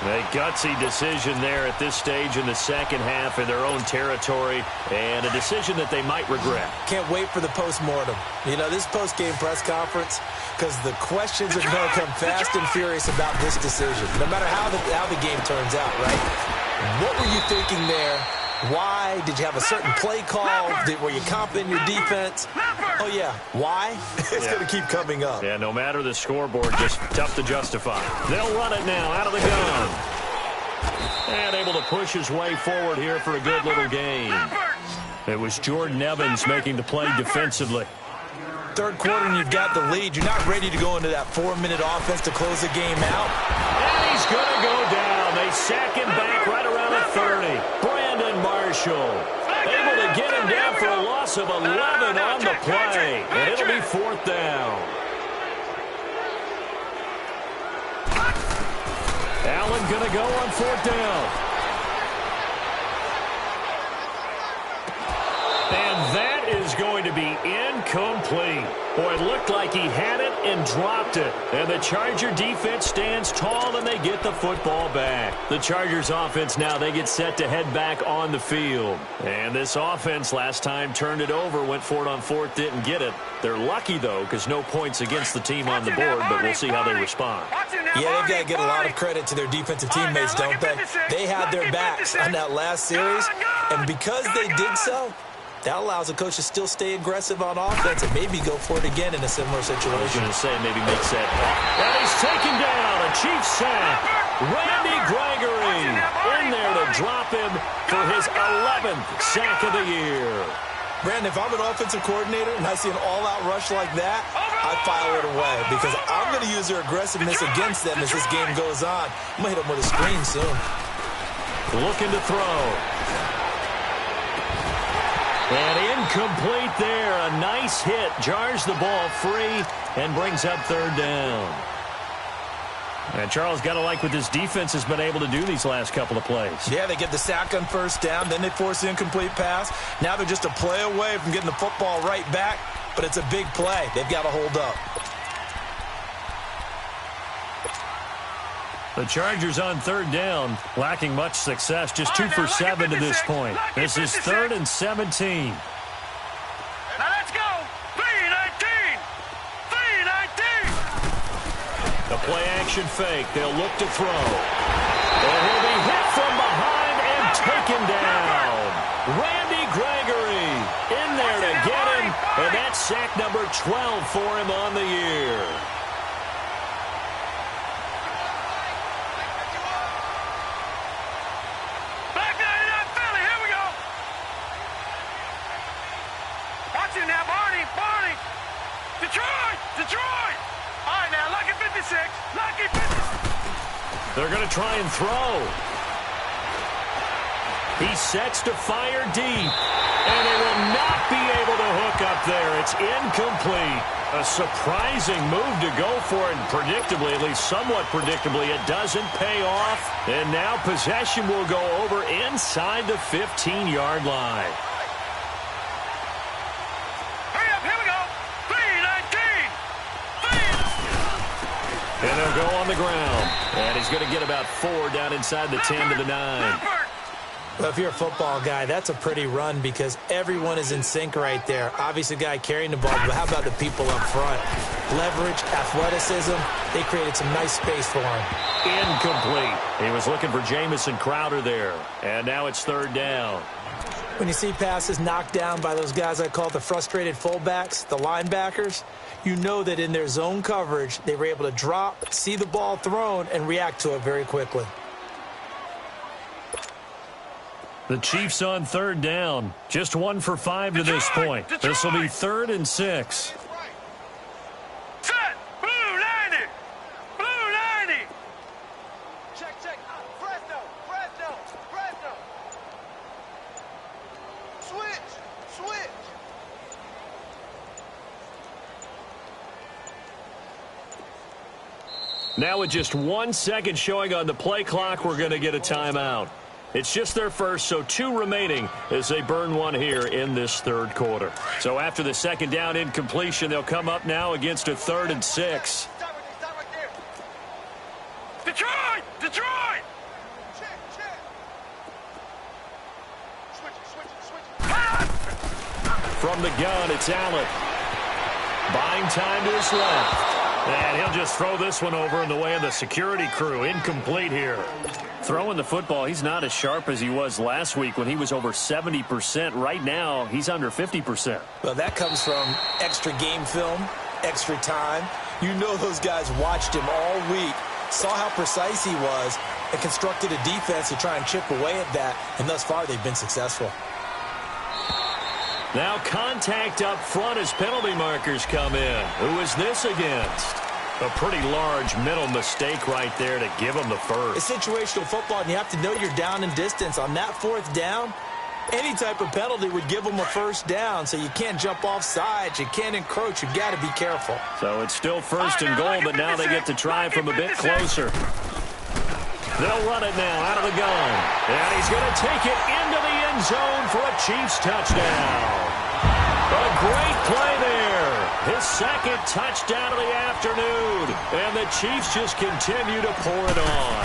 A gutsy decision there at this stage in the second half in their own territory, and a decision that they might regret. Can't wait for the post-mortem. You know, this post-game press conference, because the questions are going to come fast and furious about this decision, no matter how the game turns out, right? What were you thinking there? Why? Did you have a certain play call? Were you confident in your defense? Oh, yeah. Why? It's going to keep coming up. Yeah, no matter the scoreboard, just tough to justify. They'll run it now out of the gun. And able to push his way forward here for a good little gain. It was Jordan Evans making the play defensively. Third quarter and you've got the lead. You're not ready to go into that 4-minute offense to close the game out. And he's going to go down. They sack him back right around the 30. Brandon Marshall able to get him down for a loss of 11 on the play. And it'll be 4th down. Allen going to go on 4th down. And that is going to be incomplete. Boy, it looked like he had it and dropped it. And the Charger defense stands tall and they get the football back. The Chargers offense now, they get set to head back on the field. And this offense last time turned it over, went for it on 4th, didn't get it. They're lucky, though, because no points against the team on the board, but we'll see how they respond. Yeah, they've got to get a lot of credit to their defensive teammates, don't they? They had their backs on that last series, and because they did so, that allows the coach to still stay aggressive on offense and maybe go for it again in a similar situation. I was going to say maybe makes that. And he's taken down. A Chiefs sack. Randy Gregory in there to drop him for his 11th sack of the year. Brandon, if I'm an offensive coordinator and I see an all-out rush like that, I file it away because I'm going to use their aggressiveness against them as this game goes on. I'm going to hit them with a screen soon. Looking to throw. And incomplete there. A nice hit. Jars the ball free and brings up 3rd down. And Charles, got to like what this defense has been able to do these last couple of plays. Yeah, they get the sack on 1st down, then they force the incomplete pass. Now they're just a play away from getting the football right back, but it's a big play. They've got to hold up. The Chargers on 3rd down, lacking much success, just 2 for 7 to this point. This is 3rd and 17. Now let's go. 3-19. 3-19. The play action fake. They'll look to throw. And he'll be hit from behind and taken down. Randy Gregory in there to get him. And that's sack number 12 for him on the year. Detroit! All right, now, lucky 56. Lucky 56. They're going to try and throw. He sets to fire deep. And they will not be able to hook up there. It's incomplete. A surprising move to go for it. And predictably, at least somewhat predictably, it doesn't pay off. And now possession will go over inside the 15-yard line. And they'll go on the ground. And he's going to get about 4 down inside the 10 to the 9. Well, if you're a football guy, that's a pretty run because everyone is in sync right there. Obviously, the guy carrying the ball, but how about the people up front? Leverage, athleticism, they created some nice space for him. Incomplete. He was looking for Jamison Crowder there. And now it's 3rd down. When you see passes knocked down by those guys I call the frustrated fullbacks, the linebackers, you know that in their zone coverage, they were able to drop, see the ball thrown, and react to it very quickly. The Chiefs on 3rd down. Just 1 for 5 to this point. This will be 3rd and 6. Set! Blue 90! Blue 90! Check, check. Fresno! Fresno! Fresno! Switch! Switch! Now with just 1 second showing on the play clock, we're going to get a timeout. It's just their first, so 2 remaining as they burn 1 here in this 3rd quarter. So after the 2nd down incompletion, they'll come up now against a 3rd and 6. Stop right there. Detroit! Detroit! Check, check. Switch it. From the gun, it's Allen. Buying time to his left. And he'll just throw this one over in the way of the security crew. Incomplete here. Throwing the football, he's not as sharp as he was last week when he was over 70%. Right now, he's under 50%. Well, that comes from extra game film, extra time. You know those guys watched him all week, saw how precise he was, and constructed a defense to try and chip away at that. And thus far, they've been successful. Now contact up front as penalty markers come in. Who is this against? A pretty large mental mistake right there to give him the first. It's situational football, and you have to know you're down in distance. On that fourth down, any type of penalty would give them a first down, so you can't jump off sides. You can't encroach. You've got to be careful. So it's still first and goal, but now they get to try from a bit closer. They'll run it now out of the gun. And he's going to take it into the end zone for a Chiefs touchdown. A great play there. His second touchdown of the afternoon. And the Chiefs just continue to pour it on.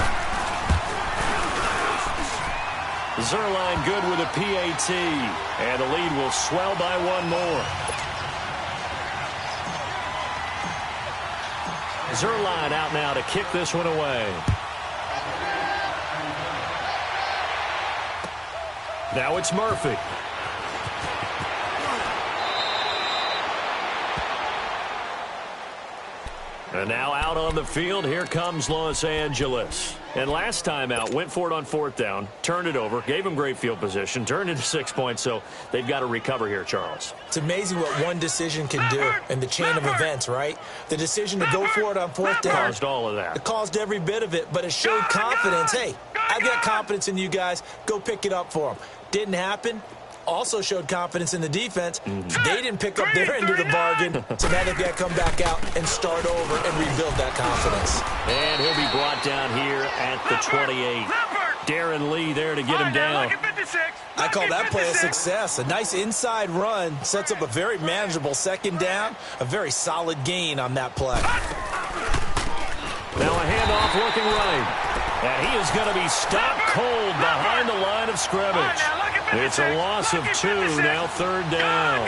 Zerline good with a PAT. And the lead will swell by one more. Zerline out now to kick this one away. Now it's Murphy. And now out on the field, here comes Los Angeles. And last time out, went for it on fourth down, turned it over, gave him great field position, turned into 6 points, so they've got to recover here, Charles. It's amazing what one decision can do in the chain of events, right? The decision to go for it on fourth down. Caused all of that. It caused every bit of it, but it showed confidence. Hey, I've got confidence in you guys. Go pick it up for them. Didn't happen. Also showed confidence in the defense. They didn't pick up their end of the bargain, so now they've got to come back out and start over and rebuild that confidence. And he'll be brought down here at the 28. Darren Lee there to get him down. I call that play a success. A nice inside run sets up a very manageable second down, a very solid gain on that play. Now a handoff looking right. And he is going to be stopped cold behind the line of scrimmage. It's a loss of 2, now third down.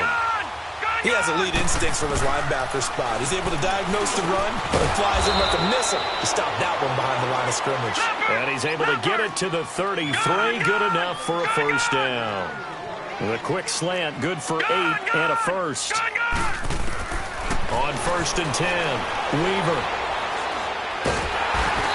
He has elite instincts from his linebacker spot. He's able to diagnose the run, but it flies in like a missile to stop that one behind the line of scrimmage. And he's able to get it to the 33, good enough for a first down. The quick slant, good for 8 and a first. On first and 10, Weaver.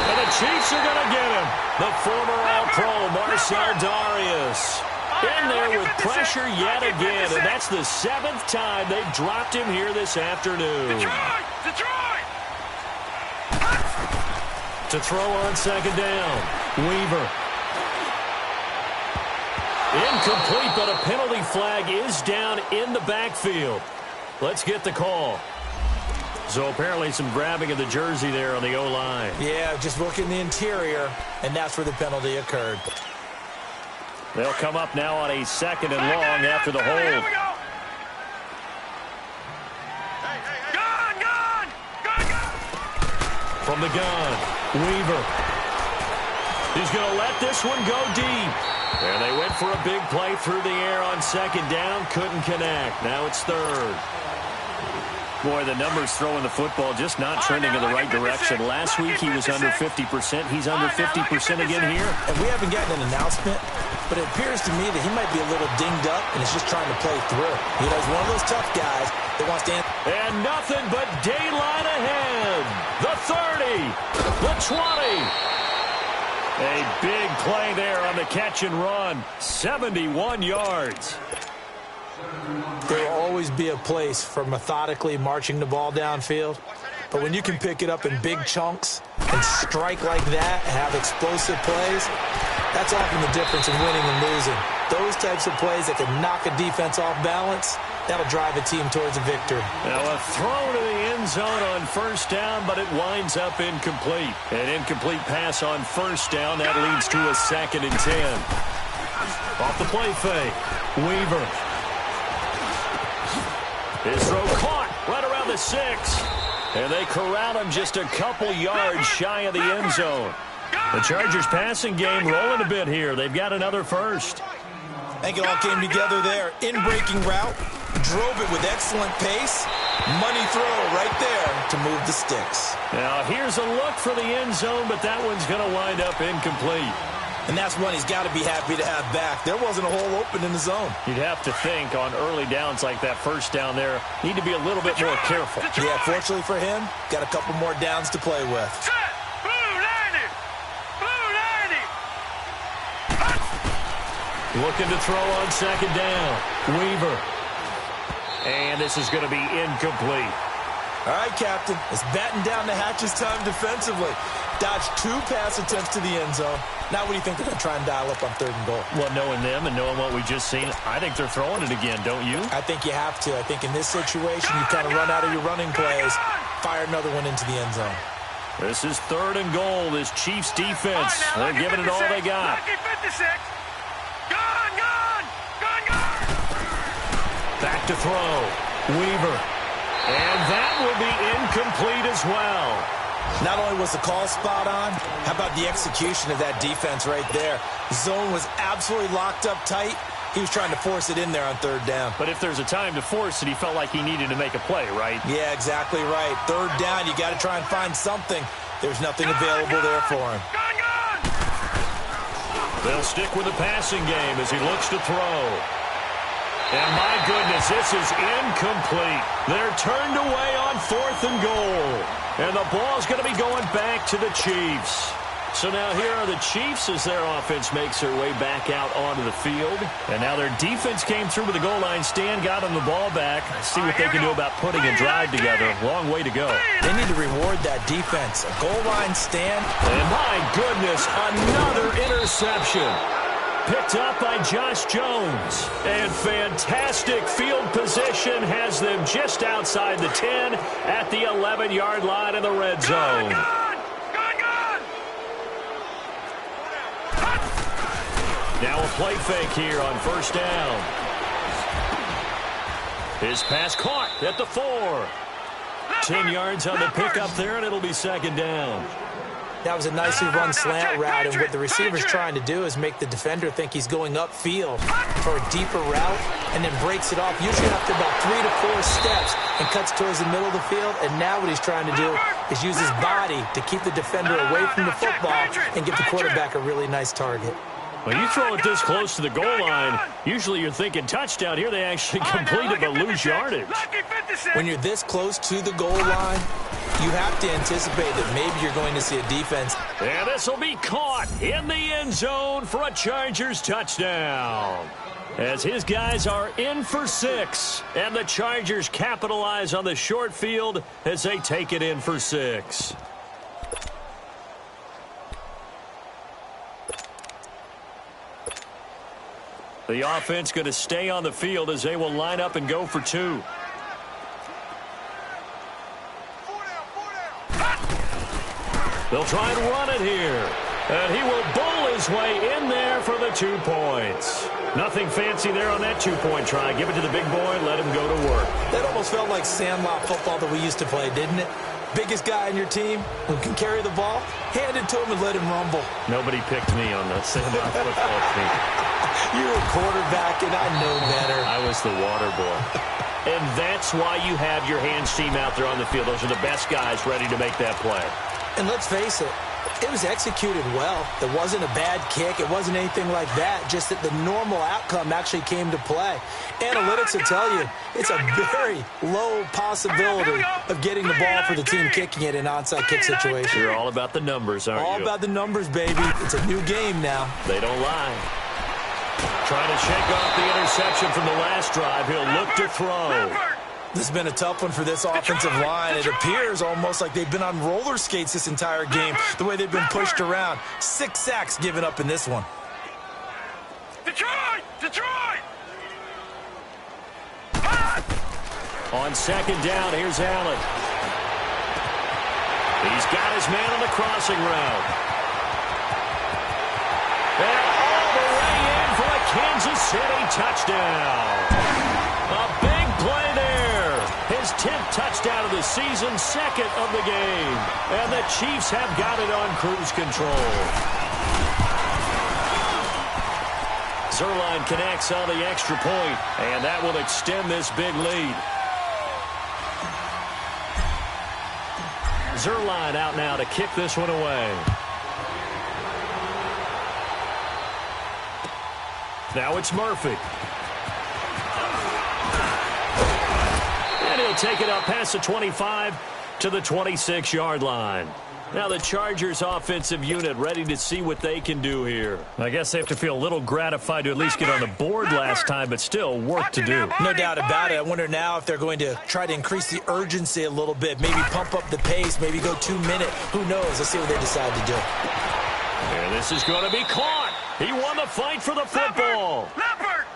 And the Chiefs are going to get him. The former All-Pro, Marcel Darius. In there with pressure yet again, and that's the 7th time they've dropped him here this afternoon. To throw on second down, Weaver. Incomplete, but a penalty flag is down in the backfield. Let's get the call. So apparently some grabbing of the jersey there on the O-line. Yeah, just working the interior, and that's where the penalty occurred. They'll come up now on a second and long after the hold. From the gun, Weaver. He's going to let this one go deep. And they went for a big play through the air on second down. Couldn't connect. Now it's third. Boy, the numbers throwing the football just not trending in the right direction. Last week he was under 50%. He's under 50% again here. And we haven't gotten an announcement, but it appears to me that he might be a little dinged up and is just trying to play through. You know, he's one of those tough guys that wants to... And nothing but daylight ahead. The 30, the 20. A big play there on the catch and run. 71 yards. There will always be a place for methodically marching the ball downfield. But when you can pick it up in big chunks and strike like that, have explosive plays, that's often the difference in winning and losing. Those types of plays that can knock a defense off balance, that'll drive a team towards a victory. Now a throw to the end zone on first down, but it winds up incomplete. An incomplete pass on first down. That leads to a second and 10. Off the play fake, Weaver. His throw caught right around the 6. And they corral him just a couple yards shy of the end zone. The Chargers passing game rolling a bit here. They've got another first. I think it all came together there. In-breaking route, drove it with excellent pace. Money throw right there to move the sticks. Now here's a look for the end zone, but that one's going to wind up incomplete. And that's one he's got to be happy to have back. There wasn't a hole open in the zone. You'd have to think on early downs like that first down there, need to be a little bit more careful. Yeah, fortunately for him, got a couple more downs to play with. Looking to throw on second down. Weaver. And this is going to be incomplete. All right, Captain. It's batten down the hatches time defensively. Dodged 2 pass attempts to the end zone. Now what do you think they're going to try and dial up on 3rd and goal? Well, knowing them and knowing what we just seen, I think they're throwing it again, don't you? I think you have to. I think in this situation, you kind of run out of your running plays, fire another one into the end zone. This is 3rd and goal. This Chiefs defense, they're giving it all they got. Back to throw. Weaver. And that will be incomplete as well. Not only was the call spot on, how about the execution of that defense right there? The zone was absolutely locked up tight. He was trying to force it in there on 3rd down. But if there's a time to force it, he felt like he needed to make a play, right? Yeah, exactly right. 3rd down, you got to try and find something. There's nothing available there for him. They'll stick with the passing game as he looks to throw. And my goodness, this is incomplete. They're turned away on 4th and goal. And the ball's going to be going back to the Chiefs. So now here are the Chiefs as their offense makes their way back out onto the field. And now their defense came through with the goal line stand, got them the ball back. Let's see what they can do about putting a drive together. Long way to go. They need to reward that defense. A goal line stand. And my goodness, another interception. Picked up by Josh Jones. And fantastic field position has them just outside the 10 at the 11-yard line in the red zone. Now a play fake here on 1st down. His pass caught at the 4. 10 yards on the pickup there, and it'll be 2nd down. That was a nicely run slant route, and what the receiver's trying to do is make the defender think he's going upfield for a deeper route and then breaks it off, usually after about 3 to 4 steps, and cuts towards the middle of the field. And now what he's trying to do is use his body to keep the defender away from the football and give the quarterback a really nice target. When you throw it this close to the goal line, usually you're thinking touchdown. Here they actually completed but lose yardage. When you're this close to the goal line, you have to anticipate that maybe you're going to see a defense. And this will be caught in the end zone for a Chargers touchdown. As his guys are in for 6, and the Chargers capitalize on the short field as they take it in for 6. The offense going to stay on the field as they will line up and go for 2. They'll try and run it here. And he will bowl his way in there for the 2 points. Nothing fancy there on that 2-point try. Give it to the big boy, let him go to work. That almost felt like sandlot football that we used to play, didn't it? Biggest guy on your team who can carry the ball, hand it to him and let him rumble. Nobody picked me on the sandlot football team. You're a quarterback, and I know better. I was the water boy. And that's why you have your hands team out there on the field. Those are the best guys ready to make that play. And let's face it, it was executed well. It wasn't a bad kick. It wasn't anything like that. Just that the normal outcome actually came to play. Analytics will tell you it's a very low possibility of getting the ball for the team kicking it in an onside kick situation. You're all about the numbers, aren't you? All about the numbers, baby. It's a new game now. They don't lie. Trying to shake off the interception from the last drive. He'll look to throw. This has been a tough one for this offensive line. It appears almost like they've been on roller skates this entire game, the way they've been pushed around. 6 sacks given up in this one. Detroit! Detroit! On 2nd down, here's Allen. He's got his man on the crossing route. And all the way in for a Kansas City touchdown. A big play there. His 10th touchdown of the season, 2nd of the game. And the Chiefs have got it on cruise control. Zerline connects on the extra point, and that will extend this big lead. Zerline out now to kick this one away. Now it's Murphy. And he'll take it up past the 25 to the 26-yard line. Now the Chargers offensive unit ready to see what they can do here. I guess they have to feel a little gratified to at least get on the board last time, but still work to do. No doubt about it. I wonder now if they're going to try to increase the urgency a little bit, maybe pump up the pace, maybe go 2 minute. Who knows? Let's see what they decide to do. And this is going to be caught. He won the fight for the football.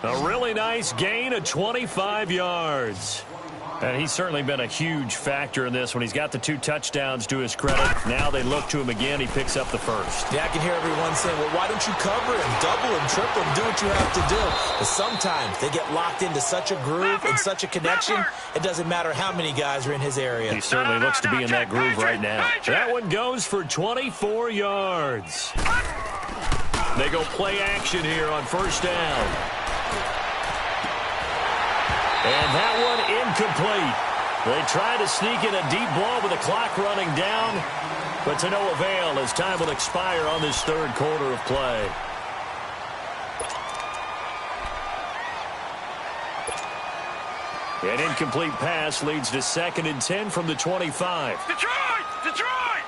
A really nice gain of 25 yards. And he's certainly been a huge factor in this when he's got the 2 touchdowns to his credit. Now they look to him again. He picks up the first. Yeah, I can hear everyone saying, well, why don't you cover him, double him, triple him, do what you have to do. But sometimes they get locked into such a groove and such a connection, it doesn't matter how many guys are in his area. He certainly looks to be in that groove right now. That one goes for 24 yards. They go play action here on first down. And that one incomplete. They try to sneak in a deep ball with the clock running down, but to no avail as time will expire on this third quarter of play. An incomplete pass leads to 2nd and 10 from the 25. Detroit! Detroit!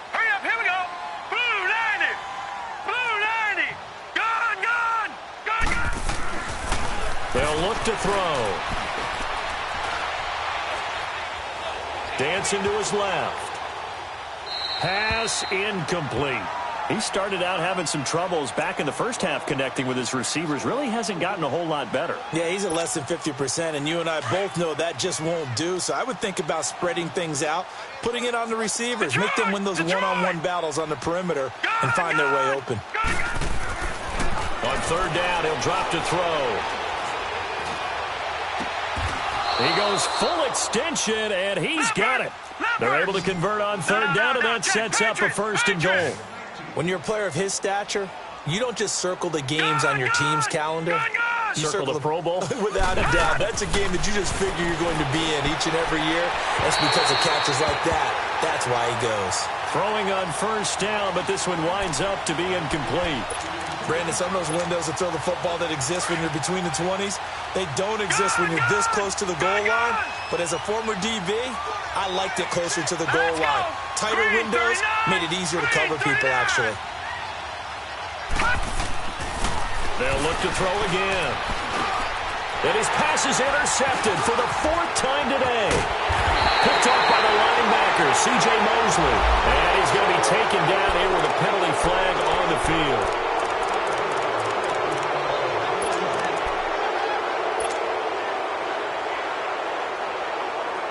Hurry up, here we go! Blue 90! Blue 90! Gone, gone! Gone, gone! They'll look to throw. Dancing to his left. Pass incomplete. He started out having some troubles back in the first half connecting with his receivers. Really hasn't gotten a whole lot better. Yeah, he's at less than 50%, and you and I both know that just won't do. So I would think about spreading things out, putting it on the receivers, make them win those one-on-one battles on the perimeter and find their way open. On third down, he'll drop to throw. He goes full extension, and he's got it. They're able to convert on third down, and that sets up a 1st and goal. When you're a player of his stature, you don't just circle the games on your team's calendar. You circle the Pro Bowl? Without a doubt. That's a game that you just figure you're going to be in each and every year. That's because of catches like that. That's why he goes. Throwing on first down, but this one winds up to be incomplete. Brandon, some of those windows to throw the football that exist when you're between the 20s, they don't exist when you're this close to the goal line. But as a former DB, I liked it closer to the goal line. Tighter windows made it easier to cover people, actually. They'll look to throw again. And his pass is intercepted for the 4th time today. Picked off by the linebacker, C.J. Mosley. And he's going to be taken down here with a penalty flag on the field.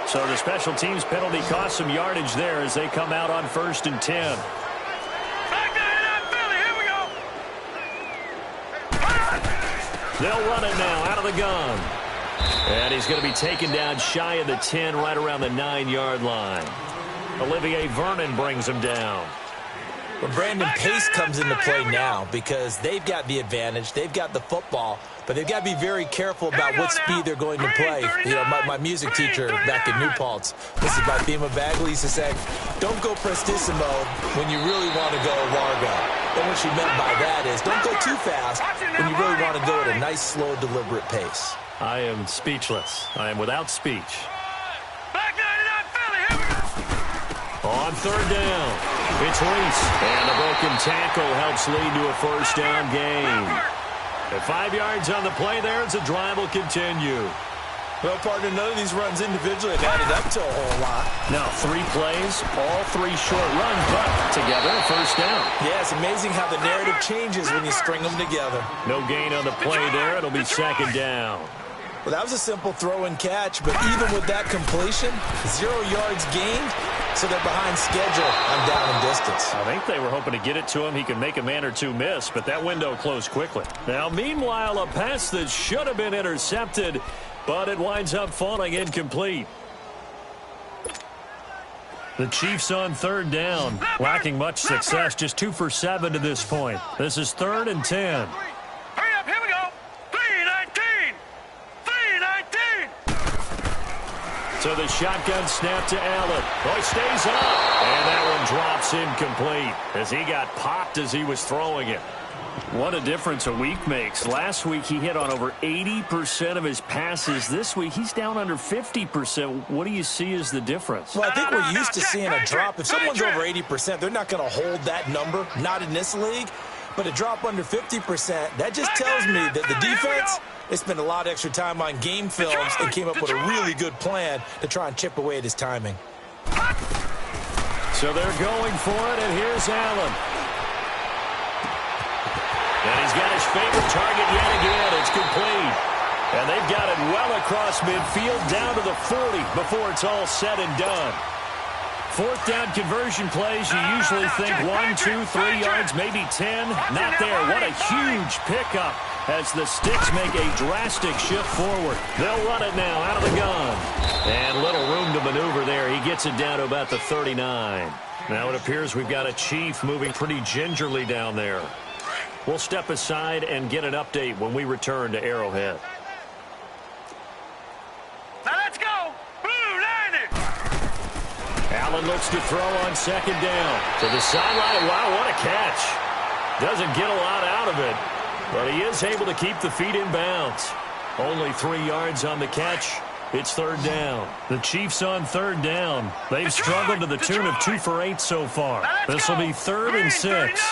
So the special teams penalty cost some yardage there as they come out on 1st and 10. Back down in Philly, here we go! They'll run it now out of the gun. And he's going to be taken down shy of the 10, right around the 9-yard line. Olivier Vernon brings him down. But Brandon, pace comes into play now because they've got the advantage. They've got the football, but they've got to be very careful about what speed they're going to play. You know, my music teacher back in New Paltz, Mrs. Bithema Bagley, used to say, don't go prestissimo when you really want to go largo. And what she meant by that is don't go too fast when you really want to go at a nice, slow, deliberate pace. I am speechless. I am without speech. Back down in Philly, here we go! On third down. It's Reese, and the broken tackle helps lead to a 1st down gain. At 5 yards on the play there, as the drive will continue. Well, partner, none of these runs individually have added up to a whole lot. Now, 3 plays, all 3 short runs, but together, a 1st down. Yeah, it's amazing how the narrative changes when you string them together. No gain on the play there. It'll be 2nd down. Well, that was a simple throw and catch, but even with that completion, 0 yards gained, so they're behind schedule on down and distance. I think they were hoping to get it to him. He could make a man or two miss, but that window closed quickly. Now, meanwhile, a pass that should have been intercepted, but it winds up falling incomplete. The Chiefs on third down, lacking much success, just 2 for 7 to this point. This is 3rd and 10. Hurry up, here we go! 3-19! 3-19! So the shotgun snap to Allen. Oh, he stays up. And that one drops incomplete as he got popped as he was throwing it. What a difference a week makes. Last week he hit on over 80% of his passes. This week he's down under 50%. What do you see as the difference? Well, I think we're used to seeing a drop. If someone's over 80%, they're not going to hold that number, not in this league. But a drop under 50%, that just tells me that the defense, they spent a lot of extra time on game films and came up with a really good plan to try and chip away at his timing. So they're going for it, and here's Allen. And he's got his favorite target yet again. It's complete. And they've got it well across midfield down to the 40 before it's all said and done. Fourth down conversion plays, you usually think 1, 2, 3 yards, maybe 10. Not there. What a huge pickup as the Sticks make a drastic shift forward. They'll run it now out of the gun. And little room to maneuver there. He gets it down to about the 39. Now it appears we've got a Chief moving pretty gingerly down there. We'll step aside and get an update when we return to Arrowhead. Now let's go. Blue Niners. Allen looks to throw on second down. To the sideline. Wow, what a catch. Doesn't get a lot out of it, but he is able to keep the feet in bounds. Only 3 yards on the catch. It's third down. The Chiefs on third down. They've struggled to the tune of 2 for 8 so far. This will be 3rd and 6.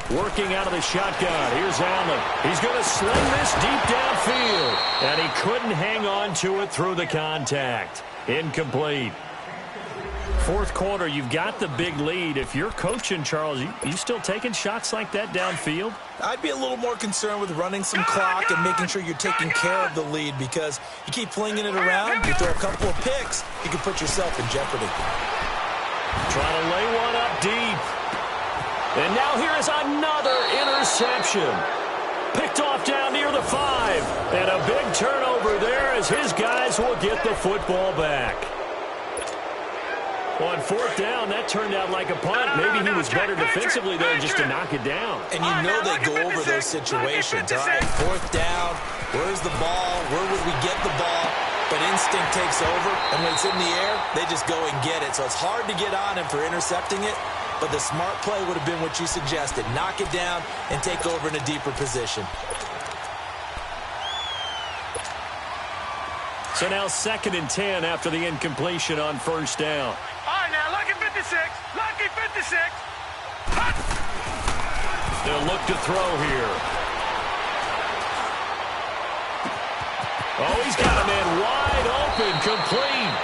Working out of the shotgun. Here's Allen. He's going to sling this deep downfield. And he couldn't hang on to it through the contact. Incomplete. Fourth quarter, you've got the big lead. If you're coaching, Charles, you still taking shots like that downfield? I'd be a little more concerned with running some clock and making sure you're taking care of the lead, because you keep flinging it around, you throw a couple of picks, you can put yourself in jeopardy. Trying to lay one up deep. And now here is another interception. Picked off down near the 5. And a big turnover there as his guys will get the football back. On fourth down, that turned out like a punt. Maybe he was better defensively there just to knock it down. And you know they go over those situations. All right, fourth down, where's the ball? Where would we get the ball? But instinct takes over, and when it's in the air, they just go and get it. So it's hard to get on him for intercepting it, but the smart play would have been what you suggested. Knock it down and take over in a deeper position. So now 2nd and 10 after the incompletion on first down. All right, now, lucky 56. Lucky 56. They'll look to throw here. Oh, he's got a man wide open, complete.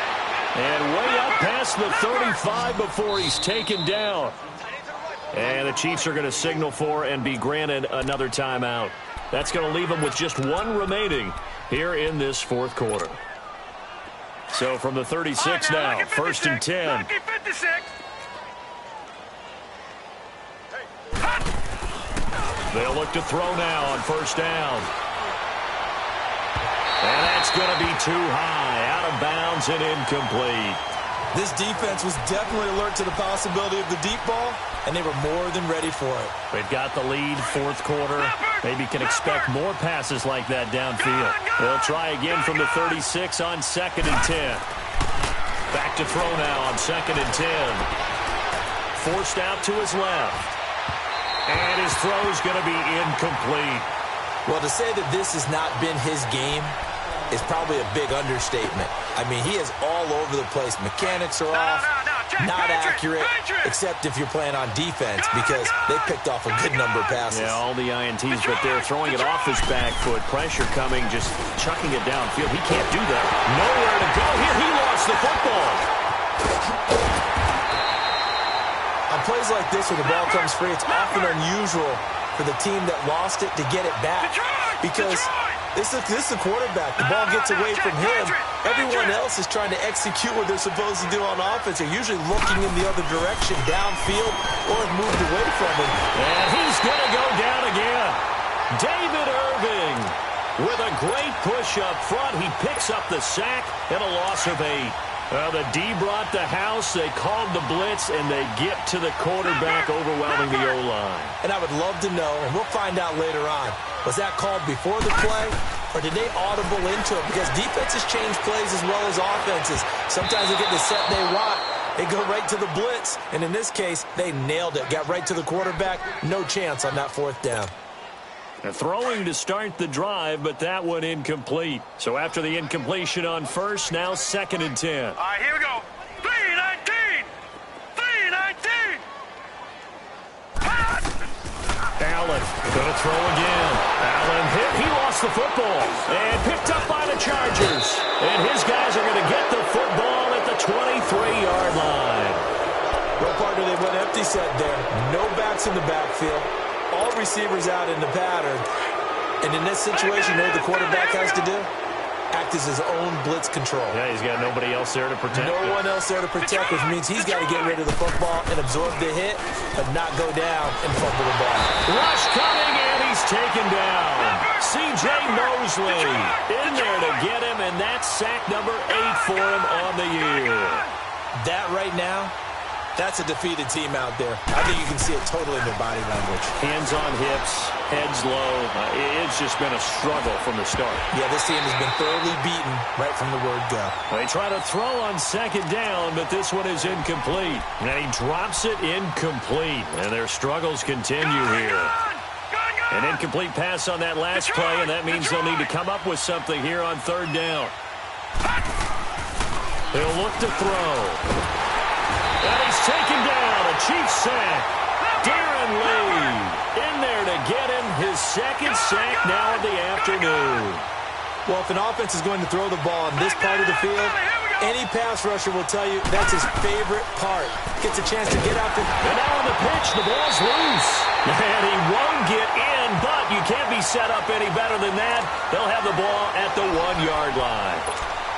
And way up past the 35 before he's taken down. And the Chiefs are going to signal for and be granted another timeout. That's going to leave them with just 1 remaining here in this fourth quarter. So from the 36 now, 1st and 10. Lucky 56. They'll look to throw now on first down. And that's going to be too high, out of bounds and incomplete. This defense was definitely alert to the possibility of the deep ball, and they were more than ready for it. They've got the lead, fourth quarter. Maybe can expect more passes like that downfield. They'll try again from the 36 on 2nd and 10. Back to throw now on 2nd and 10. Forced out to his left. And his throw's going to be incomplete. Well, to say that this has not been his game is probably a big understatement. I mean, he is all over the place. Mechanics are off, not accurate, except if you're playing on defense, because they picked off a good number of passes. Yeah, all the INTs, but they're throwing it off his back foot. Pressure coming, just chucking it downfield. He can't do that. Nowhere to go. Here, he lost the football. On plays like this where the ball comes free, it's often unusual for the team that lost it to get it back, because this is the quarterback. The ball gets away from him. Everyone else is trying to execute what they're supposed to do on offense. They're usually looking in the other direction, downfield, or have moved away from him. And he's going to go down again. David Irving with a great push up front. He picks up the sack and a loss of 8. The D brought the house. They called the blitz, and they get to the quarterback, overwhelming the O-line. And I would love to know, and we'll find out later on, was that called before the play, or did they audible into it? Because defenses change plays as well as offenses. Sometimes they get the set they want, They go right to the blitz, and in this case, they nailed it. Got right to the quarterback. No chance on that fourth down. Throwing to start the drive, but that one incomplete. So after the incompletion on first, now 2nd and 10. All right, here we go. 3-19. 3-19. Allen going to throw again. Allen hit. He lost the football and picked up by the Chargers. And his guys are going to get the football at the 23-yard line. Well, partner, they went empty set there. No backs in the backfield. All receivers out in the pattern. And in this situation, you know what the quarterback has to do? Act as his own blitz control. Yeah, he's got nobody else there to protect. No one else there to protect, which means he's got to get rid of the football and absorb the hit, but not go down and fumble the ball. Rush coming, and he's taken down. C.J. Mosley in there to get him, and that's sack number 8 for him on the year. That right now, that's a defeated team out there. I think you can see it totally in their body language. Hands on hips, heads low. It's just been a struggle from the start. Yeah, this team has been thoroughly beaten right from the word go. They try to throw on 2nd down, but this one is incomplete. And he drops it incomplete. And their struggles continue here. An incomplete pass on that last play, and that means they'll need to come up with something here on 3rd down. They'll look to throw. And he's taken down. A Chiefs sack. Darren Lee in there to get him his 2nd sack now of the afternoon. Well, if an offense is going to throw the ball on this part of the field, any pass rusher will tell you that's his favorite part. Gets a chance to get out there. And now on the pitch, the ball's loose. And he won't get in, but you can't be set up any better than that. They'll have the ball at the 1-yard line.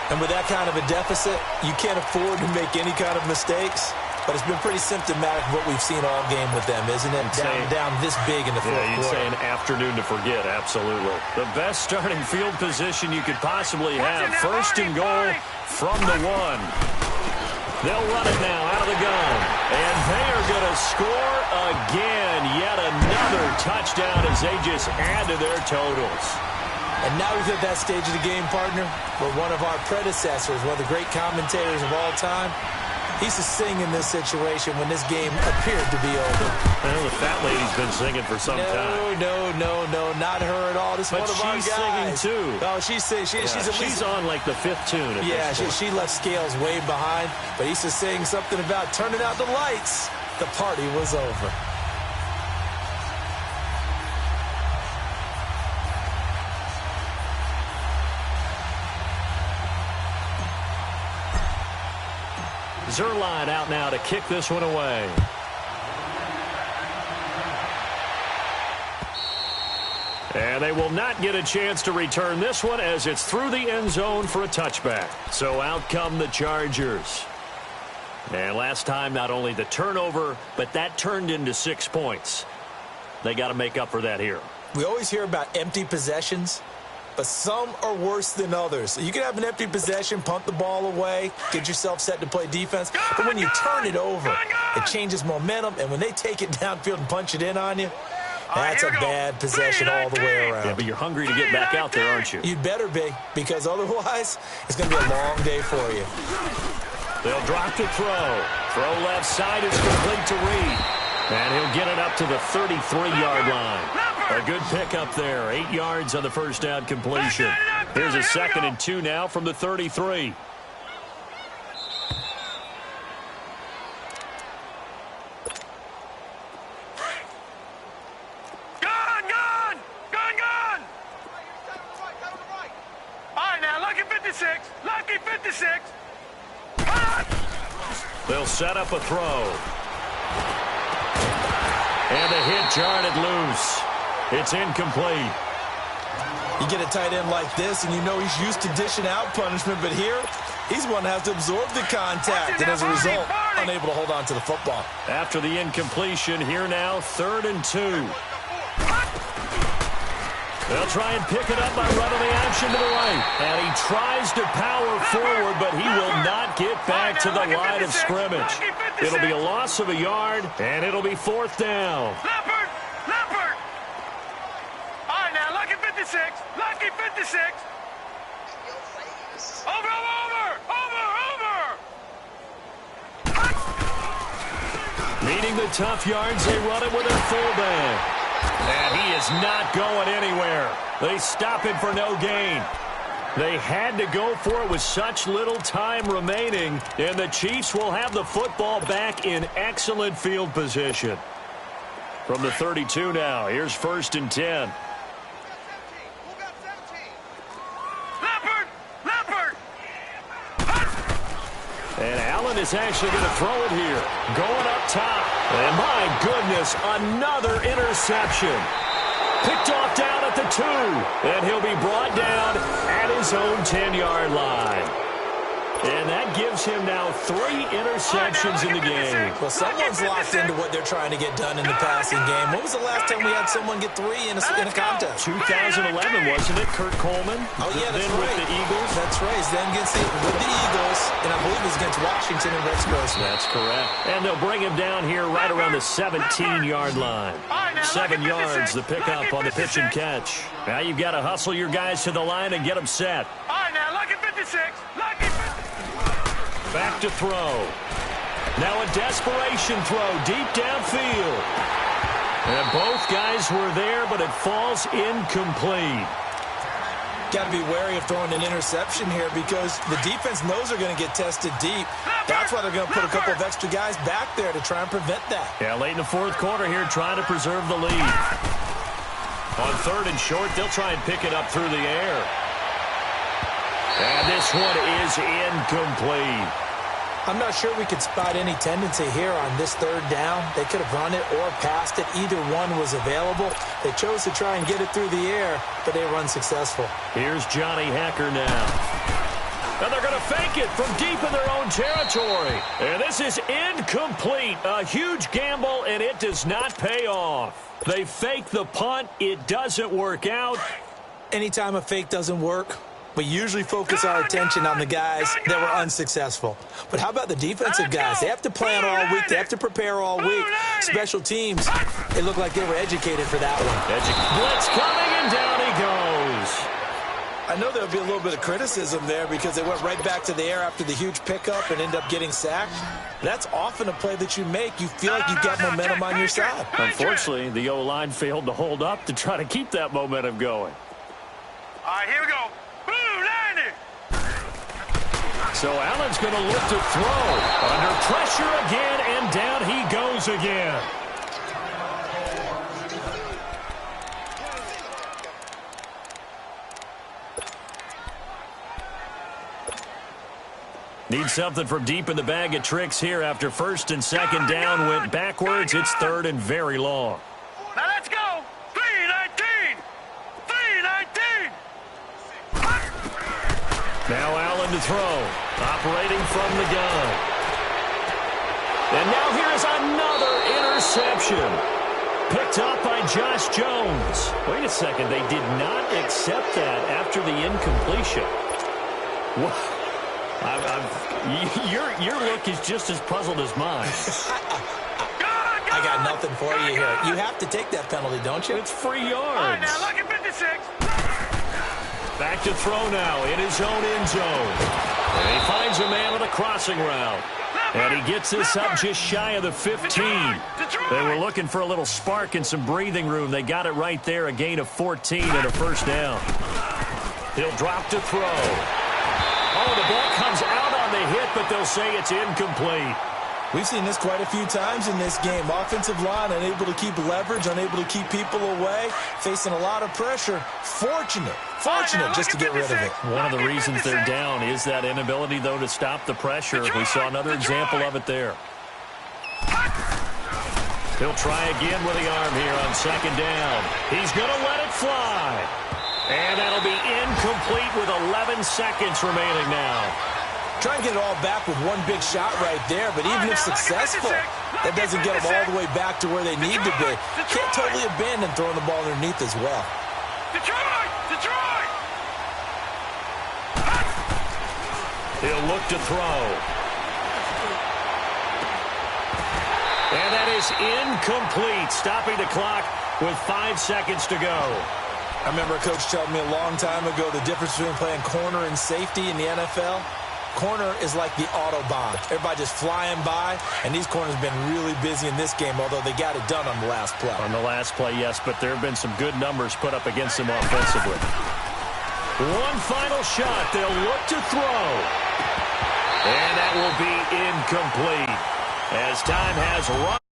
And with that kind of a deficit, you can't afford to make any kind of mistakes. But it's been pretty symptomatic of what we've seen all game with them, isn't it? Down this big in the fourth quarter. You'd say an afternoon to forget, absolutely. The best starting field position you could possibly have. 1st and goal from the 1. They'll run it now out of the gun. And they are going to score again. Yet another touchdown as they just add to their totals. And now we've hit that stage of the game, partner, where one of our predecessors, one of the great commentators of all time, he used to sing in this situation when this game appeared to be over. Well, the fat lady's been singing for some time. No, not her at all. This is one of our guys. But she's singing, too. Oh, she's singing. She's on, like, the 5th tune at this point. She left Scales way behind, but he used to sing something about turning out the lights. The party was over. Zerline out now to kick this one away. And they will not get a chance to return this one as it's through the end zone for a touchback. So out come the Chargers. And last time, not only the turnover, but that turned into 6 points. They got to make up for that here. We always hear about empty possessions, but some are worse than others. You can have an empty possession, punt the ball away, get yourself set to play defense. But when you turn it over, it changes momentum. And when they take it downfield and punch it in on you, that's a bad possession all the way around. Yeah, but you're hungry to get back out there, aren't you? You'd better be, because otherwise it's going to be a long day for you. They'll drop to throw. Throw left side is complete to Reed. And he'll get it up to the 33-yard line. A good pickup there. 8 yards on the first down completion. Here's a 2nd and 2 now from the 33. Gun! All right, now, lucky 56. Lucky 56. They'll set up a throw. And the hit jarred it loose. It's incomplete. You get a tight end like this, and you know he's used to dishing out punishment, but here, he's one that has to absorb the contact, and as a result, unable to hold on to the football. After the incompletion, here now, 3rd and 2. They'll try and pick it up by running the option to the right. And he tries to power forward, but he will not get back to the line of scrimmage. It'll be a loss of a yard, and it'll be 4th down. Leopard! All right, now, lucky 56. Lucky 56. Over! Needing the tough yards, they run it with their fullback. And he is not going anywhere. They stop him for no gain. They had to go for it with such little time remaining, and the Chiefs will have the football back in excellent field position. From the 32 now, here's 1st and 10. And Allen is actually going to throw it here. Going up top. And my goodness, another interception. Picked off down at the 2. And he'll be brought down at his own 10-yard line. And that gives him now 3 interceptions in the game. Well, someone's locked into what they're trying to get done in the passing game. When was the last time we had someone get 3 in a contest? 2011, wasn't it? Kurt Coleman? Oh, yeah, that's then right. with the Eagles. That's right. Then with the Eagles, and I believe it was against Washington and Rex Grossman. That's correct. And they'll bring him down here right around the 17-yard line. 7 yards, the pickup on the pitch and catch. Now you've got to hustle your guys to the line and get them set. All right, now, lucky 56. Lucky 56. Back to throw. Now a desperation throw deep downfield. And both guys were there, but it falls incomplete. Got to be wary of throwing an interception here because the defense knows they're going to get tested deep. That's why they're going to put a couple of extra guys back there to try and prevent that. Yeah, late in the 4th quarter here, trying to preserve the lead. On 3rd and short, they'll try and pick it up through the air. And this one is incomplete. I'm not sure we could spot any tendency here on this 3rd down. They could have run it or passed it. Either one was available. They chose to try and get it through the air, but they were unsuccessful. Here's Johnny Hacker now. And they're going to fake it from deep in their own territory. And this is incomplete. A huge gamble, and it does not pay off. They fake the punt. It doesn't work out. Anytime a fake doesn't work, we usually focus our attention on the guys that were unsuccessful. But how about the defensive guys? They have to plan all week. They have to prepare all week. Special teams, it looked like they were educated for that one. Blitz coming, and down he goes. I know there'll be a little bit of criticism there because they went right back to the air after the huge pickup and end up getting sacked. That's often a play that you make. You feel like you've got momentum on your side. Unfortunately, the O-line failed to hold up to try to keep that momentum going. All right, here we go. So Allen's going to look to throw. Under pressure again, and down he goes again. Need something from deep in the bag of tricks here after 1st and 2nd down went backwards. It's 3rd and very long. Now let's go. 3-19. 3-19. Now Allen to throw. Operating from the gun. And now here's another interception. Picked up by Josh Jones. Wait a second. They did not accept that after the incompletion. Your look is just as puzzled as mine. I got nothing for you here. You have to take that penalty, don't you? It's free yards. All right, now, lucky 56. Back to throw now in his own end zone. And he finds a man on a crossing route. And he gets this up just shy of the 15. They were looking for a little spark and some breathing room. They got it right there, a gain of 14 and a 1st down. He'll drop to throw. Oh, the ball comes out on the hit, but they'll say it's incomplete. We've seen this quite a few times in this game. Offensive line unable to keep leverage, unable to keep people away, facing a lot of pressure. Fortunate just to get rid of it. One of the reasons they're down is that inability, though, to stop the pressure. We saw another example of it there. He'll try again with the arm here on 2nd down. He's going to let it fly. And that'll be incomplete with 11 seconds remaining now. Try and get it all back with one big shot right there, but even if successful, that doesn't get them all the way back to where they need to be. Can't totally abandon throwing the ball underneath as well. Detroit! He'll look to throw. And that is incomplete, stopping the clock with 5 seconds to go. I remember a coach telling me a long time ago the difference between playing corner and safety in the NFL. corner is like the Autobahn. Everybody just flying by, and these corners have been really busy in this game, although they got it done on the last play. On the last play, yes, but there have been some good numbers put up against them offensively. One final shot. They'll look to throw. And that will be incomplete as time has run.